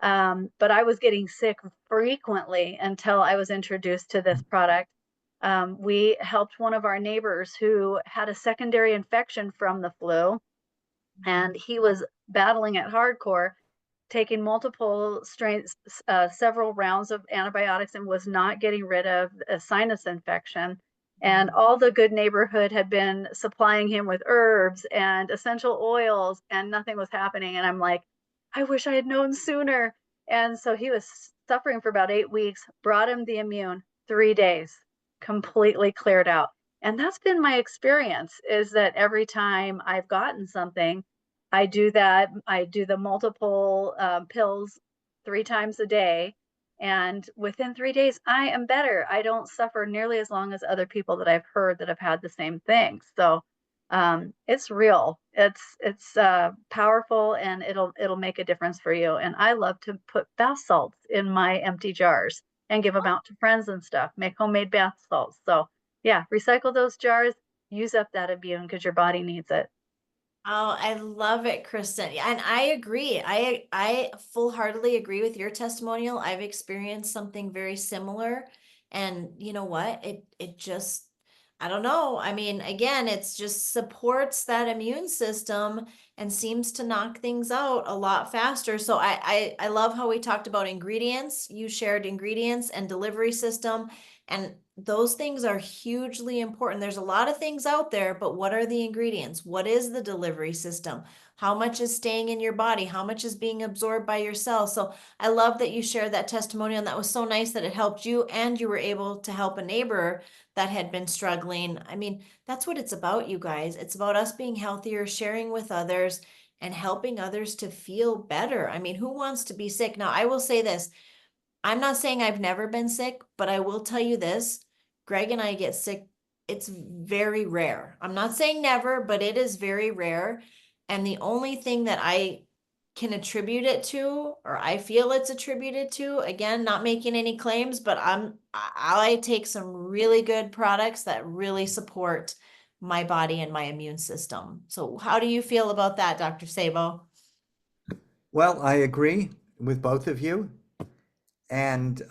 But I was getting sick frequently until I was introduced to this product. We helped one of our neighbors who had a secondary infection from the flu, and he was battling it hardcore, taking multiple strains, several rounds of antibiotics, and was not getting rid of a sinus infection. And all the good neighborhood had been supplying him with herbs and essential oils, and nothing was happening. And I'm like, I wish I had known sooner. And so he was suffering for about 8 weeks, brought him the immune, 3 days, completely cleared out. And that's been my experience, is that every time I've gotten something, I do that. I do the multiple pills 3 times a day. And within 3 days, I am better. I don't suffer nearly as long as other people that I've heard that have had the same thing. So it's real. It's powerful, and it'll make a difference for you. And I love to put bath salts in my empty jars and give them out to friends and stuff. Make homemade bath salts. So yeah, recycle those jars. Use up that immune because your body needs it. Oh, I love it, Kristen. And I agree. I full-heartedly agree with your testimonial. I've experienced something very similar. And you know what? It just, I don't know. I mean, again, it's just supports that immune system and seems to knock things out a lot faster. So I love how we talked about ingredients. You shared ingredients and delivery system. And those things are hugely important. There's a lot of things out there, but what are the ingredients? What is the delivery system? How much is staying in your body? How much is being absorbed by your cells? So I love that you shared that testimonial, and that was so nice that it helped you and you were able to help a neighbor that had been struggling. I mean, that's what it's about, you guys. It's about us being healthier, sharing with others, and helping others to feel better. I mean, who wants to be sick? Now, I will say this. I'm not saying I've never been sick, but I will tell you this. Greg and I get sick. It's very rare. I'm not saying never, but it is very rare. And the only thing that I can attribute it to, or I feel it's attributed to, again, not making any claims, but I take some really good products that really support my body and my immune system. So how do you feel about that, Dr. Sabo? Well, I agree with both of you. And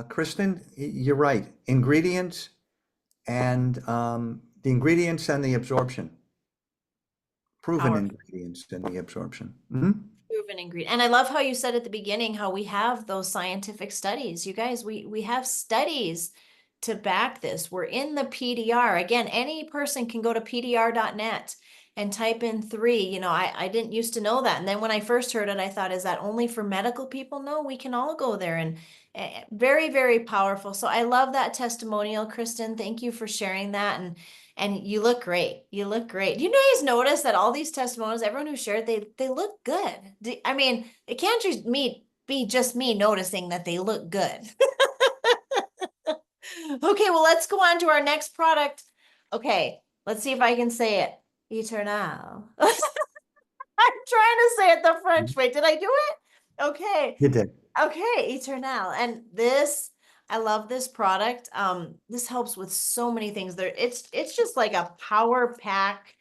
Kristen, you're right. Ingredients and the ingredients and the absorption. Proven Powerful. ingredients and the absorption. Mhm. Proven ingredient. And I love how you said at the beginning how we have those scientific studies. You guys, we have studies to back this. We're in the PDR. Again, any person can go to pdr.net and type in 3. You know, I didn't used to know that. And then when I first heard it, I thought, is that only for medical people? No, we can all go there, and very, very powerful. So I love that testimonial, Kristen. Thank you for sharing that. And you look great. You look great. You guys notice that all these testimonials, everyone who shared, they look good. I mean, it can't just be just me noticing that they look good. Okay, well, let's go on to our next product. Okay, let's see if I can say it. Eternal. I'm trying to say it the French way. Did I do it? Okay. You did. Okay, Eternal. And this, I love this product. This helps with so many things. It's just like a power pack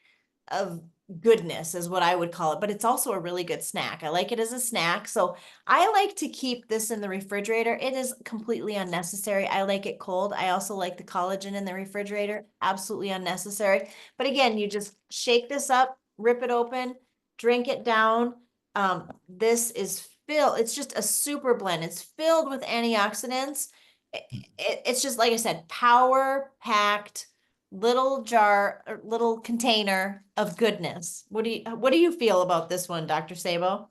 of goodness is what I would call it, but it's also a really good snack. I like it as a snack. So I like to keep this in the refrigerator. It is completely unnecessary. I like it cold. I also like the collagen in the refrigerator. Absolutely unnecessary. But again, you just shake this up, rip it open, drink it down. This is filled, it's just a super blend. It's filled with antioxidants. It's just, like I said, power packed little jar or little container of goodness. What do you feel about this one, Dr. Sabo?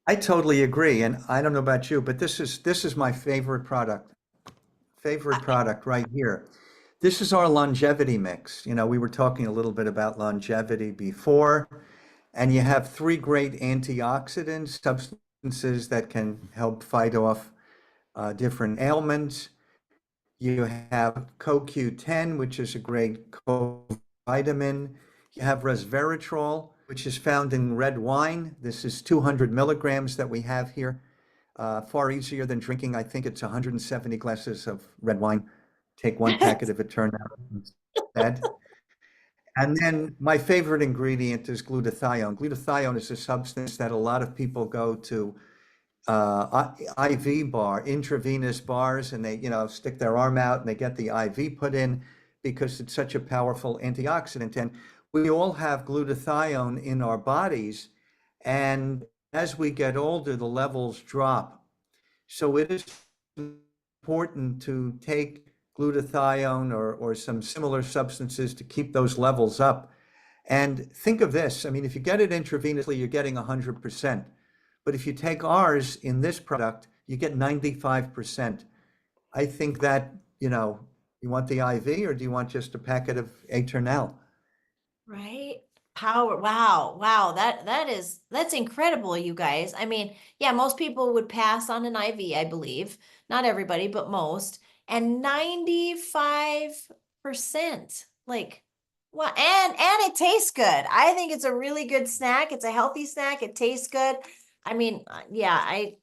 I totally agree. And I don't know about you, but this is my favorite product. Favorite product right here. This is our longevity mix. You know, we were talking a little bit about longevity before, and you have 3 great antioxidants, substances that can help fight off different ailments. You have CoQ10, which is a great vitamin. You have resveratrol, which is found in red wine. This is 200 milligrams that we have here. Far easier than drinking. I think it's 170 glasses of red wine. Take 1 packet of Eternal instead. And then my favorite ingredient is glutathione. Glutathione is a substance that a lot of people go to IV intravenous bars, and they, stick their arm out and they get the IV put in because it's such a powerful antioxidant. And we all have glutathione in our bodies, and as we get older, the levels drop. So it is important to take glutathione or some similar substances to keep those levels up. And think of this, I mean, if you get it intravenously, you're getting 100%. But if you take ours in this product, you get 95%. I think that, you want the IV or do you want just a packet of Eternal? Right? Power. Wow. Wow. That's incredible, you guys. I mean, yeah, most people would pass on an IV, I believe. Not everybody, but most. And 95%. Like, wow. And it tastes good. I think it's a really good snack. It's a healthy snack. It tastes good. I mean, yeah, I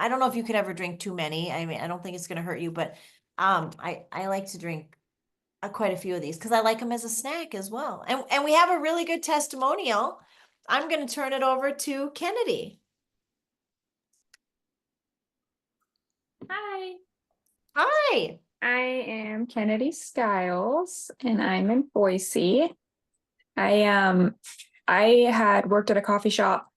don't know if you could ever drink too many. I mean, I don't think it's gonna hurt you, but I like to drink quite a few of these because I like them as a snack as well. And we have a really good testimonial. I'm going to turn it over to Kennedy. Hi, Hi. I am Kennedy Skiles and I'm in Boise. I had worked at a coffee shop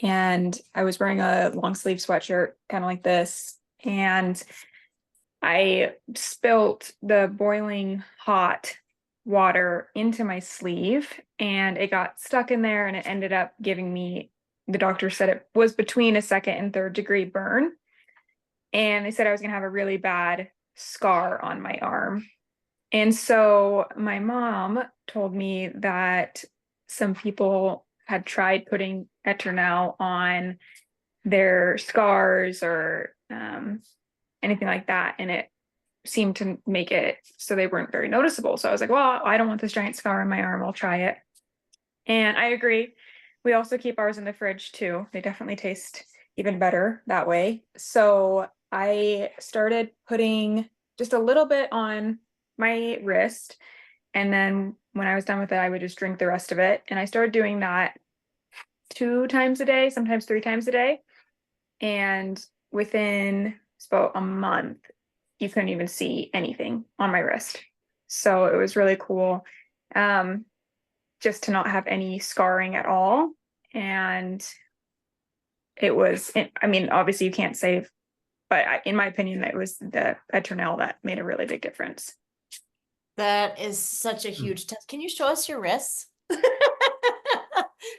and I was wearing a long sleeve sweatshirt, kind of like this, and I spilt the boiling hot water into my sleeve and it got stuck in there and it ended up giving me, the doctor said it was between a 2nd and 3rd degree burn. And they said I was going to have a really bad scar on my arm. And so my mom told me that some people had tried putting Eternal on their scars or anything like that, and it seemed to make it so they weren't very noticeable. So I was like, well, I don't want this giant scar on my arm. I'll try it. And I agree. We also keep ours in the fridge too. They definitely taste even better that way. So I started putting just a little bit on my wrist. And then when I was done with it, I would just drink the rest of it. And I started doing that 2 times a day, sometimes 3 times a day. And within about a month, you couldn't even see anything on my wrist. So it was really cool. Just to not have any scarring at all. And it was, I mean, obviously you can't save, but in my opinion, it was the Eternal that made a really big difference. That is such a huge test. Can you show us your wrists?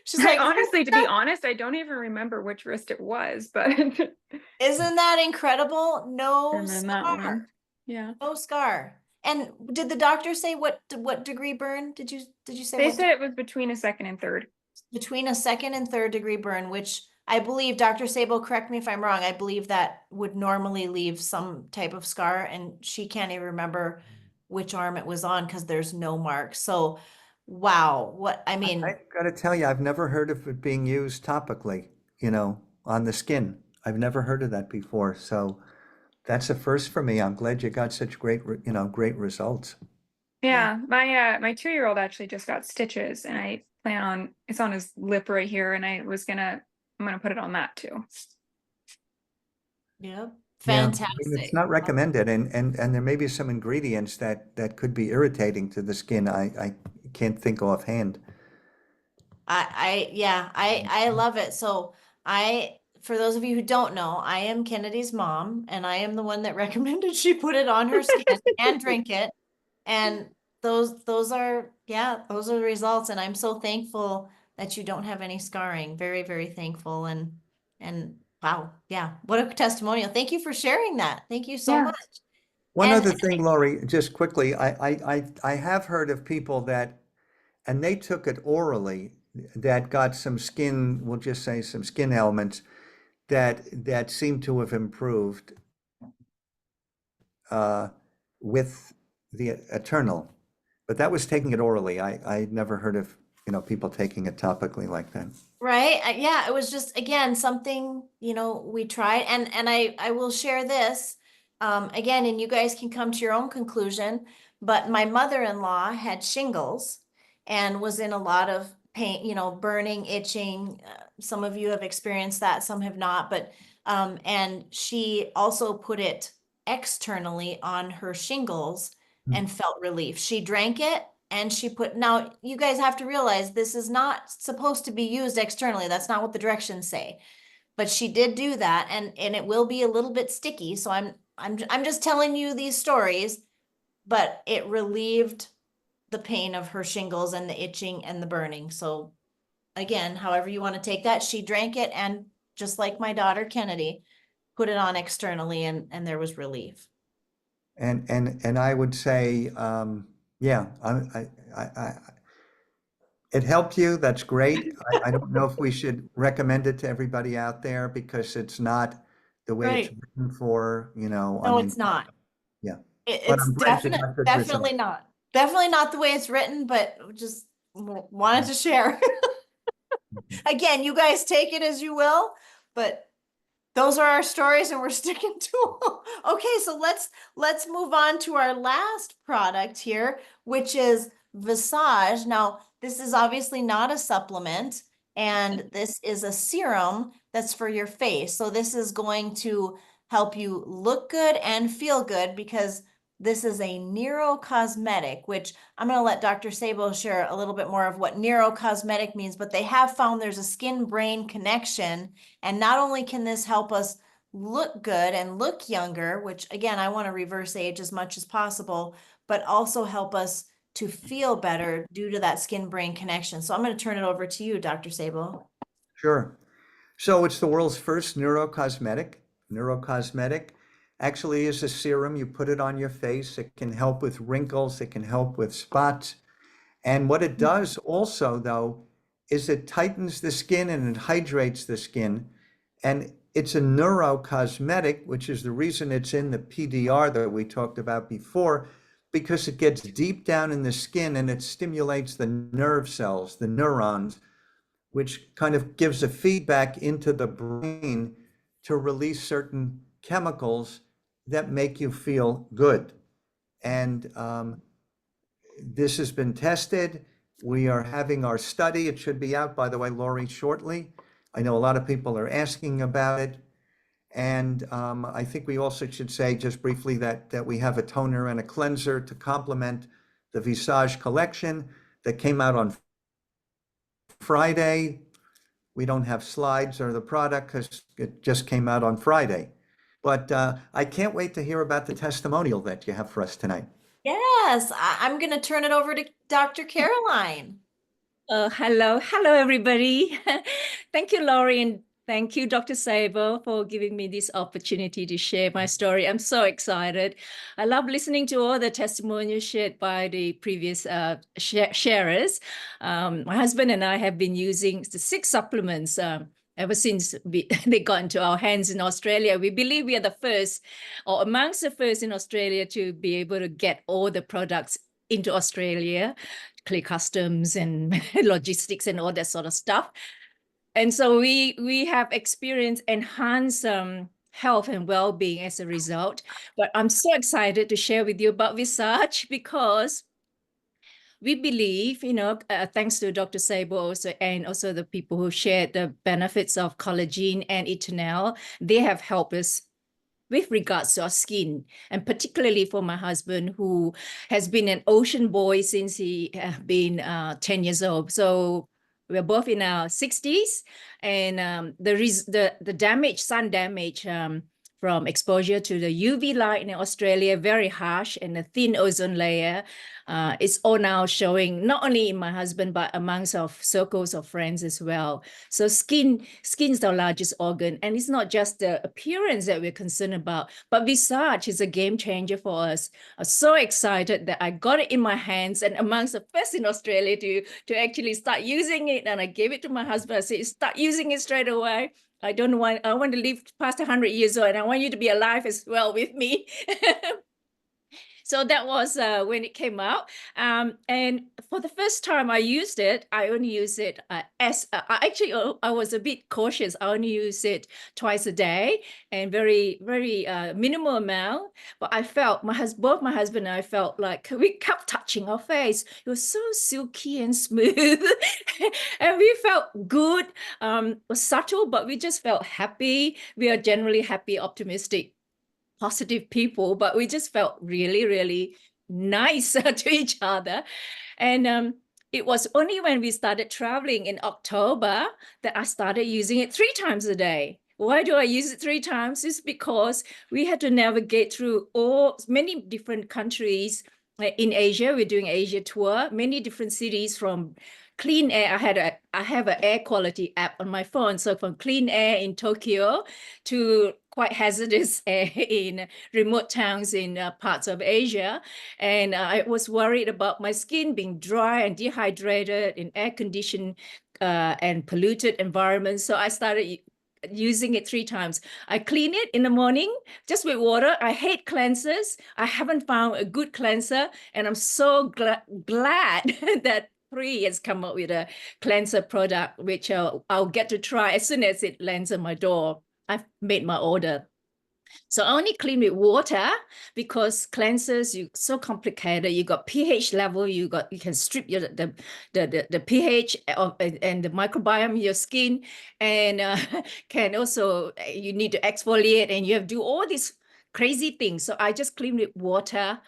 She's I like, honestly, to be honest, I don't even remember which wrist it was, but isn't that incredible? No and then that scar. one. Yeah. No scar. And did the doctor say what degree burn? Did you say They what said it was between a second and third. between a 2nd and 3rd degree burn, which I believe, Dr. Sabo, correct me if I'm wrong, I believe that would normally leave some type of scar, and she can't even remember which arm it was on because there's no mark. So, wow, what I mean, I got to tell you, I've never heard of it being used topically, you know, on the skin. I've never heard of that before. So that's a first for me. I'm glad you got such great, you know, great results. Yeah, my 2-year-old actually just got stitches, and I plan on, it's on his lip right here, and I'm gonna put it on that too. yeah, Yeah, I mean, it's fantastic. not recommended, and there may be some ingredients that could be irritating to the skin. I can't think offhand. Yeah, I love it. So for those of you who don't know, I am Kennedy's mom, and I am the one that recommended she put it on her skin and drink it. And those are, yeah, those are the results. And I'm so thankful that you don't have any scarring. Very, very thankful. And wow, yeah, what a testimonial. Thank you for sharing that. Thank you so Yeah. much. One And other thing, Laurie, just quickly, I have heard of people that, and they took it orally, that got some skin, we'll just say some skin ailments that seem to have improved with the Eternal. But that was taking it orally. I never heard of, you know, people taking it topically like that. right, yeah, it was just again something, you know, we tried, and I will share this again, and you guys can come to your own conclusion. But my mother-in-law had shingles and was in a lot of pain, you know, burning, itching. Some of you have experienced that, some have not, but and she also put it externally on her shingles and felt relief. She drank it and she put, now you guys have to realize this is not supposed to be used externally. That's not what the directions say. But she did do that, and it will be a little bit sticky. So I'm just telling you these stories, but it relieved the pain of her shingles and the itching and the burning. So again, however you want to take that, she drank it, and just like my daughter Kennedy, put it on externally, and there was relief. And I would say, yeah, it helped you. That's great. I don't know if we should recommend it to everybody out there because it's not the way it's Right. written for, you know, I No, mean, it's not. yeah. But It's I'm glad you got good definitely results. not. Definitely not the way it's written, but just wanted to share. Again, you guys take it as you will, but those are our stories and we're sticking to them. Okay, so let's move on to our last product here, which is Visage. Now, this is obviously not a supplement, and this is a serum that's for your face. So this is going to help you look good and feel good because this is a neurocosmetic, which I'm going to let Dr. Sabo share a little bit more of what neurocosmetic means, but they have found there's a skin-brain connection. And not only can this help us look good and look younger, which again, I want to reverse age as much as possible, but also help us to feel better due to that skin-brain connection. So I'm going to turn it over to you, Dr. Sabo. Sure. So it's the world's first neurocosmetic. Neurocosmetic actually is a serum. You put it on your face. It can help with wrinkles. It can help with spots. And what it does also, though, is it tightens the skin and it hydrates the skin. And it's a neurocosmetic, which is the reason it's in the PDR that we talked about before, because it gets deep down in the skin and it stimulates the nerve cells, the neurons, which kind of gives a feedback into the brain to release certain chemicals that make you feel good. And this has been tested. We are having our study. It should be out, by the way, Lori, shortly. I know a lot of people are asking about it. And I think we also should say just briefly that we have a toner and a cleanser to complement the Visage collection that came out on Friday. We don't have slides or the product because it just came out on Friday. But I can't wait to hear about the testimonial that you have for us tonight. Yes, I'm going to turn it over to Dr. Caroline. Hello, everybody. Thank you, Laurie, and thank you, Dr. Sabo, for giving me this opportunity to share my story. I'm so excited. I love listening to all the testimonials shared by the previous sharers. My husband and I have been using the 6 supplements ever since they got into our hands in Australia. We believe we are the first, or amongst the first in Australia, to be able to get all the products into Australia, clear customs and logistics and all that sort of stuff. And so we have experienced enhanced health and well-being as a result. But I'm so excited to share with you about Visage because we believe, thanks to Dr. Sabo also, and also the people who shared the benefits of collagen and Eternal, they have helped us with regards to our skin, and particularly for my husband, who has been an ocean boy since he been 10 years old. So we're both in our 60s, and the damage, sun damage from exposure to the UV light in Australia, very harsh, and the thin ozone layer is all now showing, not only in my husband, but amongst our circles of friends as well. So skin's our largest organ, and it's not just the appearance that we're concerned about, but Visage is a game changer for us. I'm so excited that I got it in my hands and amongst the first in Australia to actually start using it. And I gave it to my husband. I said, start using it straight away. I want to live past 100 years old, and I want you to be alive as well with me. So that was when it came out. And for the first time I used it, I only used it I was a bit cautious. I only used it twice a day and very, very minimal amount. But I felt both my husband and I felt like we kept touching our face. It was so silky and smooth. And we felt good. It was subtle, but we just felt happy. We are generally happy, optimistic, positive people, but we just felt really, really nice to each other. And it was only when we started traveling in October that I started using it 3 times a day. Why do I use it 3 times? It's because we had to navigate through many different countries in Asia. We're doing Asia tour, many different cities, from clean air. I have an air quality app on my phone. So from clean air in Tokyo to quite hazardous air in remote towns in parts of Asia. And I was worried about my skin being dry and dehydrated in air-conditioned and polluted environments. So I started using it 3 times. I clean it in the morning just with water. I hate cleansers. I haven't found a good cleanser, and I'm so glad that Free has come up with a cleanser product, which I'll get to try as soon as it lands on my door. I've made my order. So I only clean with water because cleansers, you so complicated. You got pH level, you can strip the pH and the microbiome in your skin, and can also, you need to exfoliate, and you have to do all these crazy things. So I just clean with water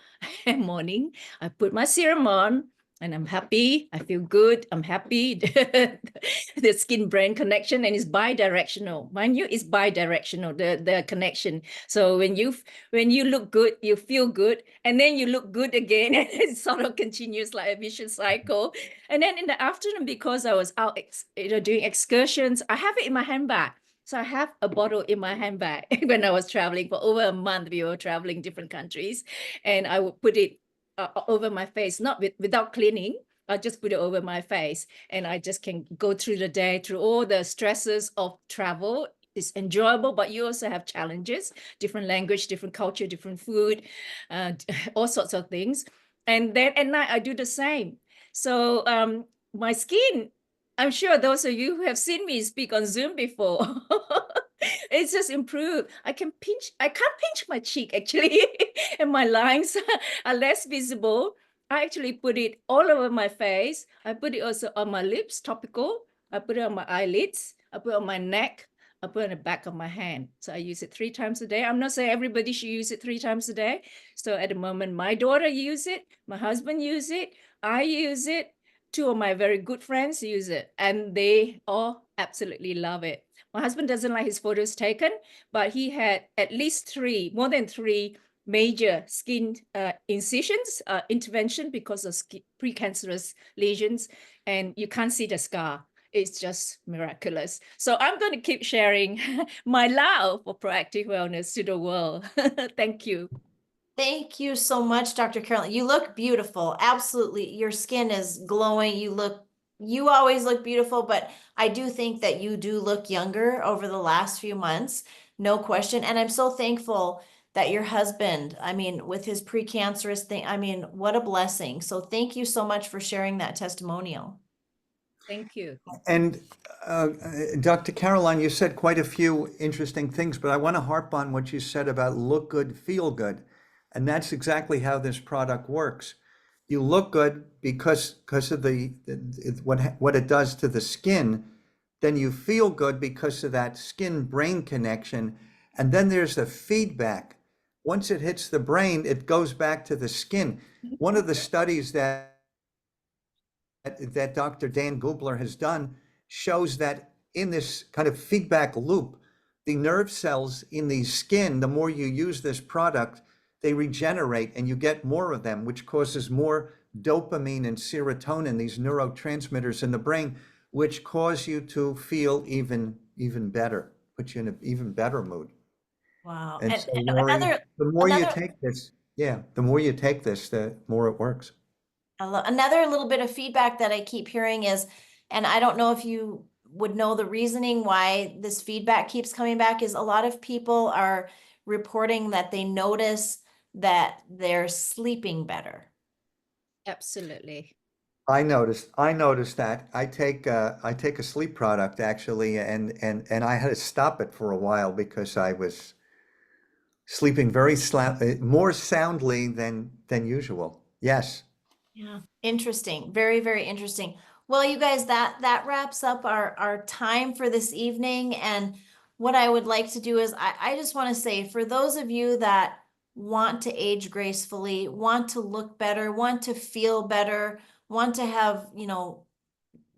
in the morning. I put my serum on, and I'm happy. I feel good. I'm happy. The skin brain connection, and it's bi-directional. Mind you, it's bi-directional, the connection. So when you look good, you feel good, and then you look good again, and it sort of continues like a vicious cycle. And then in the afternoon, because I was out doing excursions, I have it in my handbag. So I have a bottle in my handbag. When I was traveling for over a month, we were traveling different countries, and I would put it over my face, not without cleaning, I just put it over my face and I just can go through the day, through all the stresses of travel. It's enjoyable, but you also have challenges, different language, different culture, different food, all sorts of things. And then at night I do the same. So my skin, I'm sure those of you who have seen me speak on Zoom before, it's just improved. I can't pinch my cheek actually, and my lines are less visible. I actually put it all over my face. I put it also on my lips, topical. I put it on my eyelids. I put it on my neck. I put it on the back of my hand. So I use it 3 times a day. I'm not saying everybody should use it 3 times a day. So at the moment, my daughter use it, my husband use it, I use it. 2 of my very good friends use it, and they all absolutely love it. My husband doesn't like his photos taken, but he had at least 3, more than 3 major skin incisions, intervention because of precancerous lesions, and you can't see the scar. It's just miraculous. So I'm going to keep sharing my love for proactive wellness to the world. Thank you. Thank you so much, Dr. Carolyn. You look beautiful. Absolutely. Your skin is glowing. You always look beautiful, but I do think that you do look younger over the last few months, no question. And I'm so thankful that your husband, I mean, with his precancerous thing, I mean, what a blessing. So thank you so much for sharing that testimonial. Thank you. And Dr. Caroline, you said quite a few interesting things, but I want to harp on what you said about look good, feel good. And that's exactly how this product works. You look good because of what it does to the skin. Then you feel good because of that skin-brain connection. And then there's the feedback. Once it hits the brain, it goes back to the skin. One of the studies that Dr. Dan Gubler has done shows that in this kind of feedback loop, the nerve cells in the skin, the more you use this product, they regenerate and you get more of them, which causes more dopamine and serotonin, these neurotransmitters in the brain, which cause you to feel even better, put you in an even better mood. Wow. And And, so, and Lori, the more you another, take this, the more you take this, the more it works. another little bit of feedback that I keep hearing is, and I don't know if you would know the reasoning why this feedback keeps coming back, is a lot of people are reporting that they notice that they're sleeping better. Absolutely. I noticed that. I take a sleep product actually, and I had to stop it for a while because I was sleeping more soundly than usual. Yes. Yeah, interesting. Very, very interesting. Well, you guys, that wraps up our time for this evening. And what I would like to do is I just want to say, for those of you that want to age gracefully, want to look better, want to feel better, want to have,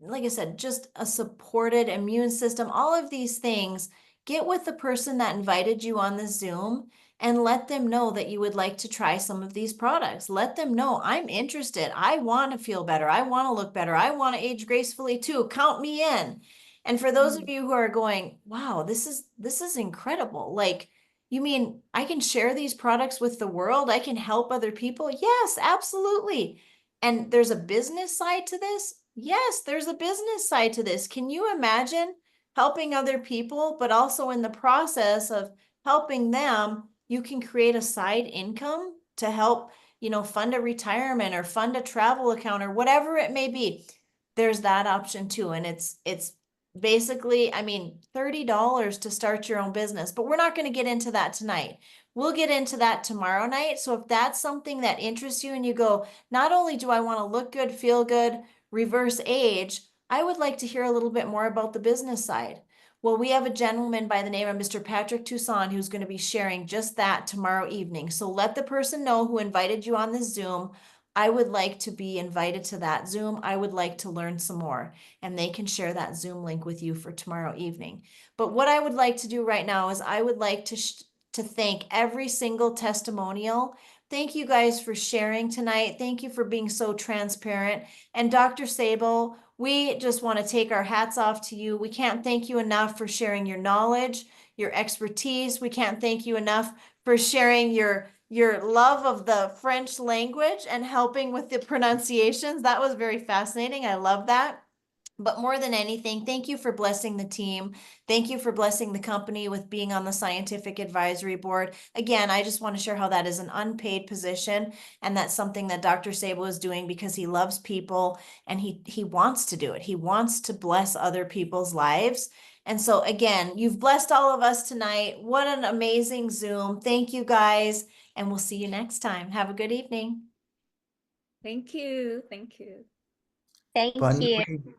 like I said, just a supported immune system, all of these things, get with the person that invited you on the Zoom and let them know that you would like to try some of these products. Let them know, I'm interested. I want to feel better. I want to look better. I want to age gracefully too. Count me in. And for those of you who are going, wow, this is incredible. Like, you mean I can share these products with the world? I can help other people? Yes, absolutely. And there's a business side to this? Yes, there's a business side to this. Can you imagine helping other people, but also in the process of helping them, you can create a side income to help, fund a retirement or fund a travel account or whatever it may be. There's that option too. And it's basically, I mean, $30 to start your own business, but we're not going to get into that tonight. We'll get into that tomorrow night. So if that's something that interests you and you go, not only do I want to look good, feel good, reverse age, I would like to hear a little bit more about the business side. Well, we have a gentleman by the name of Mr. Patrick Toussaint who's going to be sharing just that tomorrow evening. So let the person know who invited you on this Zoom. I would like to be invited to that Zoom. I would like to learn some more, and they can share that Zoom link with you for tomorrow evening. But what I would like to do right now is I would like to thank every single testimonial. Thank you guys for sharing tonight. Thank you for being so transparent. And Dr. Sabo, we just want to take our hats off to you. We can't thank you enough for sharing your knowledge, your expertise. We can't thank you enough for sharing your your love of the French language and helping with the pronunciations. That was very fascinating. I love that. But more than anything, thank you for blessing the team. Thank you for blessing the company with being on the scientific advisory board. Again, I just want to share how that is an unpaid position, and that's something that Dr. Sabo is doing because he loves people and he wants to do it. He wants to bless other people's lives. And so again, you've blessed all of us tonight. What an amazing Zoom. Thank you guys, and we'll see you next time. Have a good evening. Thank you. Thank you. Thank Bonne you. nuit.